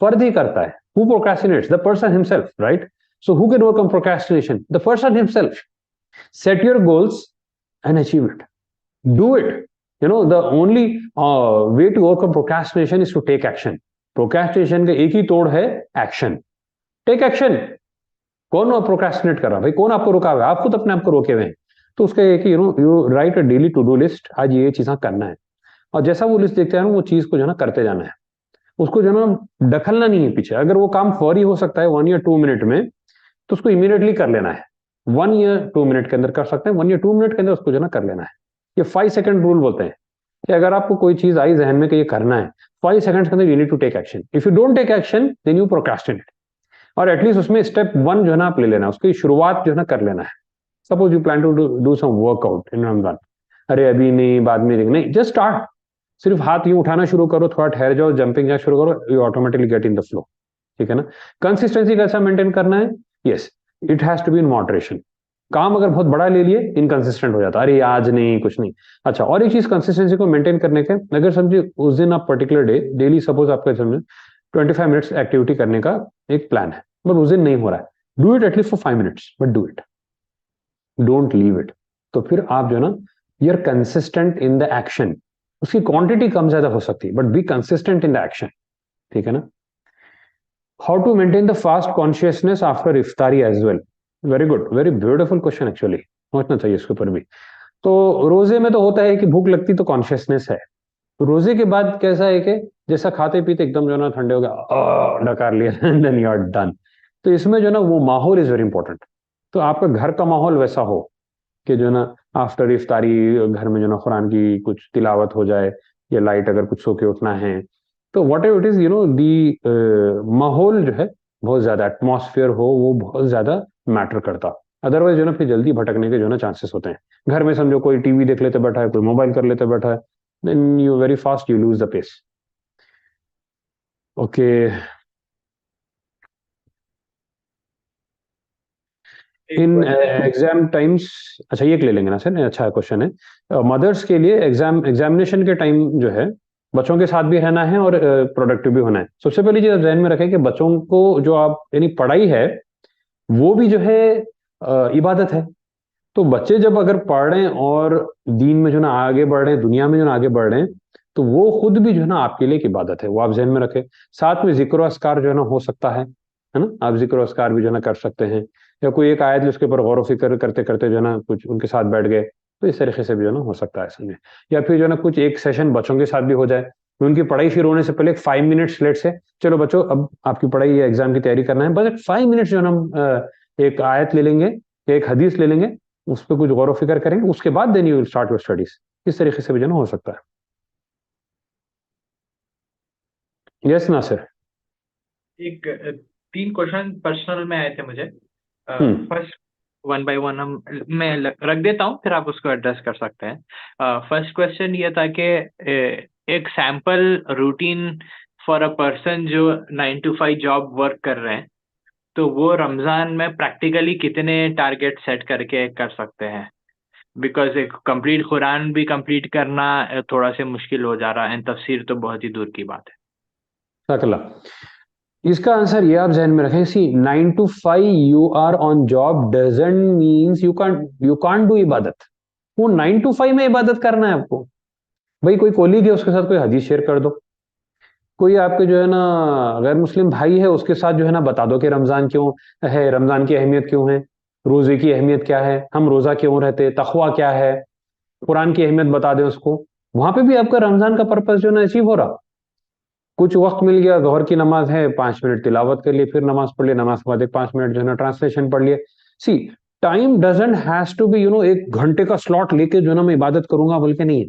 फर्द ही करता है। Who procrastinates? The person himself, right? So who can overcome procrastination? The person himself. Set your goals and achieve it. Do it. The only way to overcome procrastination is to take action. Procrastination का एक ही तोड़ है, एक्शन। Take action. कौन प्रोक्रास्टिनेट कर रहा है भाई? कौन आपको रुका हुआ है? आप खुद अपने आप को रोके हुए हैं। तो उसका एक ही you write a daily to do list, आज ये चीजें करना है, और जैसा वो लिस्ट देखते हैं वो चीज को जो है ना करते जाना है, उसको जो है ना ढकलना नहीं है पीछे। अगर वो काम फौरी हो सकता है 1 या 2 मिनट में, तो उसको इमीडिएटली कर लेना है। 1 या 2 मिनट के अंदर कर सकते हैं, 1 या 2 मिनट के अंदर उसको जो ना कर लेना है। ये 5 सेकंड रूल बोलते हैं कि अगर आपको कोई चीज आई जहन में कि ये करना है, 5 सेकंड्स के अंदर you need to take action. If you don't take action then you procrastinate. और एटलीस्ट उसमें स्टेप 1 जो है ना आप ले लेना, उसकी शुरुआत जो है ना कर लेना है। Suppose you plan to do some workout in Ramzan, अरे अभी नहीं, बाद में नहीं, जस्ट स्टार्ट। सिर्फ हाथ यूं उठाना शुरू करो, थोड़ा ठहर जाओ, जंपिंग जैक शुरू करो, you automatically get in the flow. ठीक है ना? कंसिस्टेंसी कैसा मेंटेन करना है? Yes, it has to be in moderation. काम अगर बहुत बड़ा ले लिए, इनकंसिस्टेंट हो जाता है, अरे आज नहीं, कुछ नहीं। अच्छा, और एक चीज कंसिस्टेंसी को मेंटेन करने के, अगर समझिए उस दिन आप पर्टिकुलर डे डेली सपोज आपका समझे 25 मिनट्स एक्टिविटी करने का एक प्लान है, बट उस दिन नहीं हो रहा है, do it at least for 5 minutes, but do it, don't leave it. तो फिर आप जो ना you are consistent in the action. उसकी क्वांटिटी कम ज्यादा हो सकती है, but be consistent in the action. ठीक है ना? How to maintain the fast consciousness after iftari as well? Very good, very beautiful question. Actually सोचना चाहिए इसके ऊपर भी। तो रोजे में तो होता है कि भूख लगती तो कॉन्शियसनेस है, रोजे के बाद कैसा है कि जैसा खाते पीते एकदम जो ना ठंडे हो गया, डकार लिया and then you are done. तो इसमें जो ना वो माहौल इज वेरी इंपॉर्टेंट। तो आपका घर का माहौल वैसा हो कि जो ना आफ्टर इफ्तारी घर में जो ना कुरान की कुछ तिलावत हो जाए, या लाइट अगर कुछ सो के उठना है, तो वट एवर इट इज, दी माहौल जो है बहुत ज्यादा, एटमॉस्फेयर हो वो बहुत ज्यादा मैटर करता। अदरवाइज जो ना फिर जल्दी भटकने के जो ना चांसेस होते हैं। घर में समझो कोई टीवी देख लेते बैठा है, कोई मोबाइल कर लेते बैठा है, then you very fast you lose the pace. Okay, एक इन क्वेश्चन एग्जाम टाइम्स, अच्छा ये ले लेंगे ना सर, अच्छा क्वेश्चन है। मदर्स के लिए एग्जामिनेशन के टाइम जो है बच्चों के साथ भी रहना है और प्रोडक्टिव भी होना है। सबसे पहली चीज आप ध्यान में रखें कि बच्चों को जो आप यानी पढ़ाई है वो भी जो है इबादत है। तो बच्चे जब अगर पढ़ रहे हैं और दीन में जो ना आगे बढ़ रहे हैं, दुनिया में जो ना आगे बढ़ रहे हैं, तो वो खुद भी जो है ना आपके लिए एक इबादत है, वो आप जहन में रखें। साथ में जिक्र अस्कार जो है ना हो सकता है ना, आप जिक्र अस्कार भी जो है ना कर सकते हैं, या कोई एक आयत उसके ऊपर गौर फिक्र करते करते जो है ना कुछ उनके साथ बैठ गए, तो इस तरीके से भी जो है ना हो सकता है समझे। या फिर जो है ना कुछ एक सेशन बच्चों के साथ भी हो जाए, उनकी पढ़ाई शुरू होने से पहले एक 5 मिनट्स लेट से, चलो बच्चों अब आपकी पढ़ाई या एग्जाम की तैयारी करना है, बस 5 मिनट्स जो है ना हम एक आयत ले लेंगे, एक हदीस ले लेंगे, उस पर कुछ गौर फिक्र करेंगे, उसके बाद then you will start your studies. इस तरीके से भी जो है ना हो सकता है। यस ना सर। एक 3 क्वेश्चन पर्सनल में आए थे मुझे। हम्म फर्स्ट, वन बाय वन मैं रख देता हूँ, फिर आप उसको एड्रेस कर सकते हैं। फर्स्ट क्वेश्चन ये था कि एक sample routine for a person जो 9 to 5 जॉब वर्क कर रहे हैं, तो वो रमजान में प्रैक्टिकली कितने टारगेट सेट करके कर सकते हैं? बिकॉज एक कंप्लीट कुरान भी कंप्लीट करना थोड़ा सा मुश्किल हो जा रहा है, एंड तफसीर तो बहुत ही दूर की बात है। अगला, इसका आंसर ये आप जहन में रखें, see 9 to 5 you are on job doesn't means you can't do इबादत। वो 9 to 5 में इबादत करना है आपको। भाई कोई कोलीग है उसके साथ कोई हदीस शेयर कर दो, कोई आपके जो है ना गैर मुस्लिम भाई है उसके साथ जो है ना बता दो कि रमजान क्यों है, रमजान की अहमियत क्यों है, रोजे की अहमियत क्या है, हम रोजा क्यों रहते, तकवा क्या है, कुरान की अहमियत बता दें उसको। वहां पे भी आपका रमजान का पर्पस जो है ना अचीव हो रहा। कुछ वक्त मिल गया, जोहर की नमाज है, 5 मिनट तिलावत कर लिए, फिर नमाज पढ़ लिए, नमाज के बाद एक 5 मिनट जो है ना ट्रांसलेशन पढ़ लिए। See, time doesn't has to be 1 घंटे का स्लॉट लेके जो है ना मैं इबादत करूंगा बोल के नहीं है।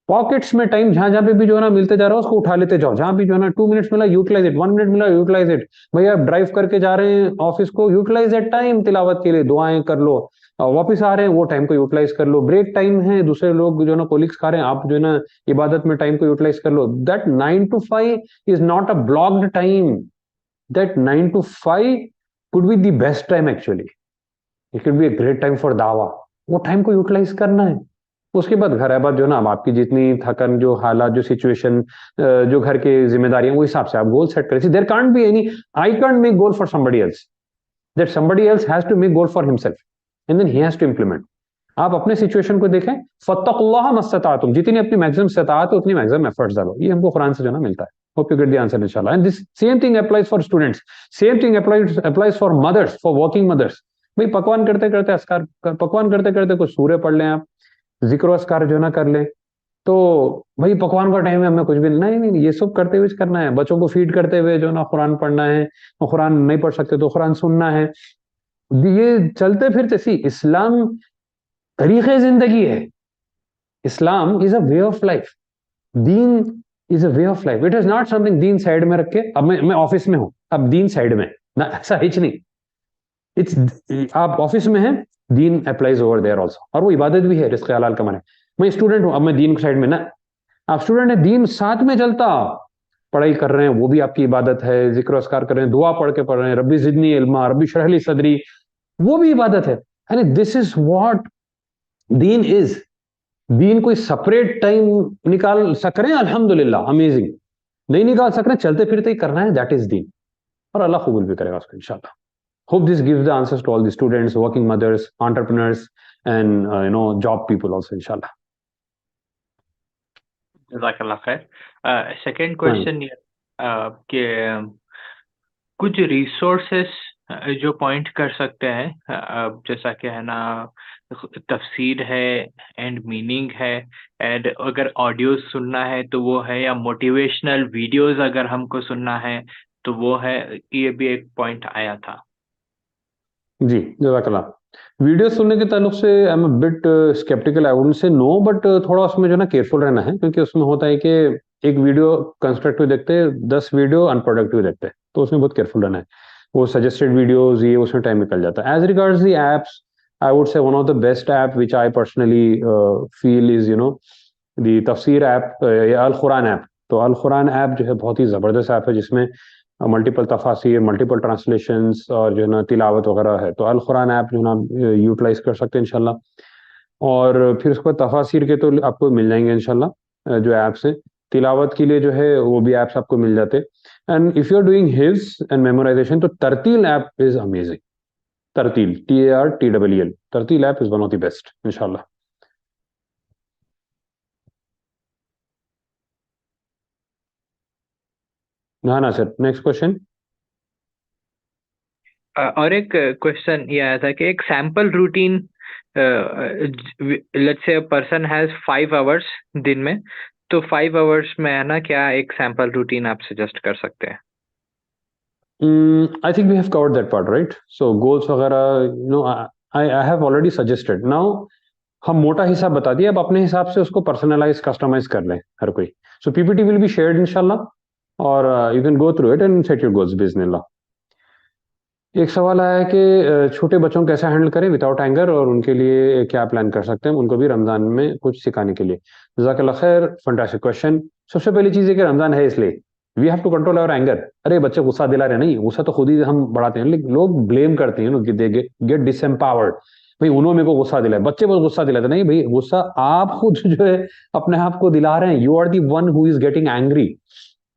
पॉकेट्स में टाइम जहां जहां पे भी जो है ना मिलते जा रहा है उसको उठा लेते जाओ। जहां भी जो है ना 2 मिनट्स मिला यूटिलाइज इट, 1 मिनट मिला यूटिलाइज इट। भाई आप ड्राइव करके जा रहे हैं ऑफिस को, यूटिलाइज इट टाइम तिलावत के लिए, दुआएं कर लो। वापस आ रहे हैं वो टाइम को यूटिलाइज कर लो। ब्रेक टाइम है, दूसरे लोग जो है ना कोलिग्स खा रहे हैं, आप जो है ना इबादत में टाइम को यूटिलाइज कर लो। That 9 to 5 is not a blocked time. That 9 to 5 could be the best time actually. It could be a great time for दावा। वो टाइम को यूटिलाइज करना है। उसके बाद घर है बात जो ना, अब आपकी जितनी थकन, जो हालात, जो सिचुएशन, जो घर की जिम्मेदारियां, वो हिसाब से आप गोल सेट करें। There can't be any, I can't make goal for somebody else, that somebody else has to make goal for himself and then he has to implement. आप अपने सिचुएशन को देखें, फत्तकुल्लाह मस्ततातुम, जितनी अपनी मैक्सिमम इस्ताअत है उतनी मैक्सिमम एफर्ट्स डालो। ये हमको कुरान से जो ना मिलता है। Hope you get the answer इंशाल्लाह। And this same thing applies for students, same thing applies for mothers, for working mothers. भाई पकवान करते करते अस्कार, पकवान करते करते कुछ सूर्य पढ़ लें आप, जिक्र अस्कार जो ना कर लें। तो भाई पकवान का टाइम है, हमें कुछ भी नहीं नहीं नहीं, ये सब करते हुए करना है। बच्चों को फीड करते हुए जो ना कुरान पढ़ना है, और कुरान नहीं पढ़ सकते तो कुरान सुनना है। ये चलते फिरते, सी इस्लाम तरीके जिंदगी है। Islam is a way of life. दीन is a way of life. It is not something दीन साइड में रख के, अब मैं ऑफिस में हूं, अब दीन साइड में ना, ऐसा हिच नहीं। इट्स, आप ऑफिस में हैं, दीन अप्लाइज ओवर देयर आल्सो, और वो इबादत भी है, रिस्क हलाल कमाने। मैं स्टूडेंट हूं, अब मैं दीन साइड में ना, आप स्टूडेंट है, दीन साथ में चलता, पढ़ाई कर रहे हैं वो भी आपकी इबादत है, जिक्र अस्कार कर रहे हैं, दुआ पढ़ के पढ़ रहे हैं, रब्बी जिदनी इल्मा, रब्बी शरह ली सदरी, वो भी इबादत है। यानी this is what Deen is. दीन कोई सेपरेट टाइम निकाल सक रहे हैं, अल्हम्दुलिल्लाह, अमेजिंग। नहीं निकाल सक रहे, चलते फिरते ही करना है, दैट इज दीन। और अल्लाह कबूल भी करेगा उसको इंशाल्लाह। Hope this gives the answers to all the students, working mothers, entrepreneurs, and job people also, inshallah. जज़ाकल्लाह खैर। सेकंड हाँ, क्वेश्चन ये कि कुछ रिसोर्सेस जो पॉइंट कर सकते हैं, जैसा कि है ना तफसीर है एंड मीनिंग है, एंड अगर ऑडियोज सुनना है तो वो है, या मोटिवेशनल वीडियोस अगर हमको सुनना है तो वो है। ये भी एक पॉइंट आया था। जी जज़ाकल्लाह। वीडियो सुनने के ताल्लुक से I am a bit skeptical, I wouldn't say no, but थोड़ा उसमें जो है ना केयरफुल रहना है, क्योंकि उसमें होता है कि एक वीडियो कंस्ट्रक्टिव देखते हैं, 10 वीडियो अनप्रोडक्टिव देखते हैं, तो उसमें बहुत केयरफुल रहना है। वो सजेस्टेड वीडियोस ये उसमें टाइम निकल जाता है। As regards the apps, I would say one of the best app which I personally feel is the तफसीर ऐप या अल कुरान ऐप। तो अल कुरान ऐप जो है बहुत ही ज़बरदस्त ऐप है, जिसमें मल्टीपल तफासिर, मल्टीपल ट्रांसलेशंस और जो है ना तिलावत वगैरह है। तो अल कुरान ऐप जो है ना यूटिलाइज कर सकते हैं इंशाल्लाह। और फिर उसके बाद तफासिर के तो आपको मिल जाएंगे इंशाल्लाह जो ऐप्स हैं। तिलावत के लिए जो है वो भी ऐप्स आपको मिल जाते हैं। And if you are doing हिफ्ज एंड मेमोराइजेशन, तो Tarteel app is amazing. Tarteel, TARTEEL, Tarteel app is one of the best इंशाल्लाह। ना सर, नेक्स्ट क्वेश्चन। और एक क्वेश्चन ये आया था कि एक sample routine, let's say person has 5 hours दिन में, तो 5 आवर्स में है ना, क्या एक सैंपल रूटीन आप सजेस्ट कर सकते हैं? I think we have covered that part, right? So goals वगैरह, I have already suggested. Now हम मोटा हिसाब बता दिया, अब अपने हिसाब से उसको पर्सनलाइज कस्टमाइज कर लें हर कोई। So PPT will be shared इंशाल्लाह, और you can go through it and set your goals बिस्मिल्लाह। एक सवाल आया है कि छोटे बच्चों को कैसे हैंडल करें विदाउट एंगर, और उनके लिए क्या प्लान कर सकते हैं उनको भी रमजान में कुछ सिखाने के लिए। जज़ाकल्लाह खैर, फंटास्टिक क्वेश्चन। सबसे पहली चीज है कि रमजान है इसलिए we have to control our anger. अरे बच्चे गुस्सा दिला रहे, नहीं, गुस्सा तो खुद ही हम बढ़ाते हैं, लेकिन लोग ब्लेम करते हैं, लोग दे गेट डिसएम्पावर्ड। भाई उन्होंने मेरे को गुस्सा दिलाया, बच्चे बहुत गुस्सा दिलाते, नहीं भाई, गुस्सा आप खुद जो है अपने आप को दिला रहे हैं। You are the one who is getting angry.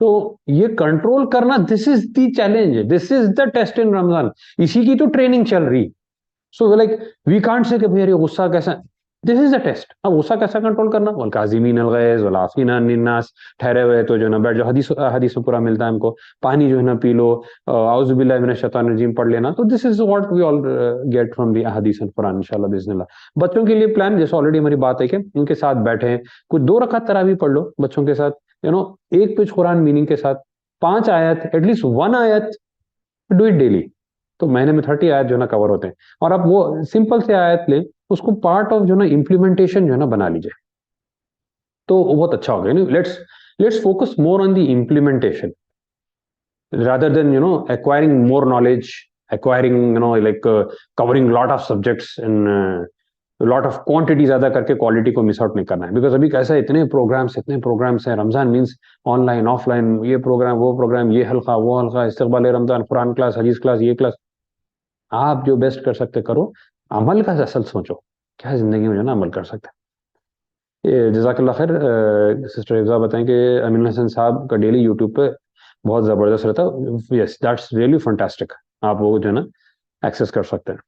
तो ये कंट्रोल करना, this is the challenge, this is the test in Ramzan. इसी की तो ट्रेनिंग चल रही। So like we can't say कि भाई गुस्सा कैसा, दिस इज द टेस्ट। अब गुस्सा कैसा कंट्रोल करना, वल काज़िमीन अल गैज़ वल आफ़ीना अनिन नास, ठहरे हुए तो जो ना बैठ, जो हदीस में पूरा मिलता है हमको, पानी जो है ना पी लो, औज़ु बिल्लाहि मिनश शैतानिर रजीम पढ़ लेना। तो this is what we all get from the हदीस एंड कुरान इंशाल्लाह बिस्मिल्लाह। बच्चों के लिए प्लान, जैसे ऑलरेडी हमारी बात है कि उनके साथ बैठे, कुछ 2 रकात तरावी पढ़ लो बच्चों के साथ, एक पेज कुरान मीनिंग के साथ, 5 आयत, एटलीस्ट 1 आयत, डू इट डेली। तो महीने में 30 आयत जो है ना कवर होते हैं। और आप वो सिंपल से आयत लें, उसको पार्ट ऑफ जो है ना इम्प्लीमेंटेशन जो है ना बना लीजिए, तो वो बहुत अच्छा होगा। Let's focus more on the implementation rather than acquiring more knowledge, acquiring like covering lot of subjects and lot of quantity ज्यादा करके क्वालिटी को मिस आउट नहीं करना है। बिकॉज अभी कैसा है, इतने प्रोग्राम्स हैं, रमजान मीन्स ऑनलाइन ऑफलाइन, ये प्रोग्राम वो प्रोग्राम, ये हल्का वो हल्का, इस्तकबाल रमजान, कुरान क्लास, हदीस क्लास, ये क्लास। आप जो बेस्ट कर सकते करो, अमल का असल सोचो, क्या जिंदगी में जो ना अमल कर सकते हैं। ये जज़ाकल्लाह खैर। सिस्टर हिफ्जा बताएं कि अमीन हसन साहब का डेली यूट्यूब पे बहुत जबरदस्त रहता है। Yes, that's really fantastic. आप वो जो है ना एक्सेस कर सकते हैं।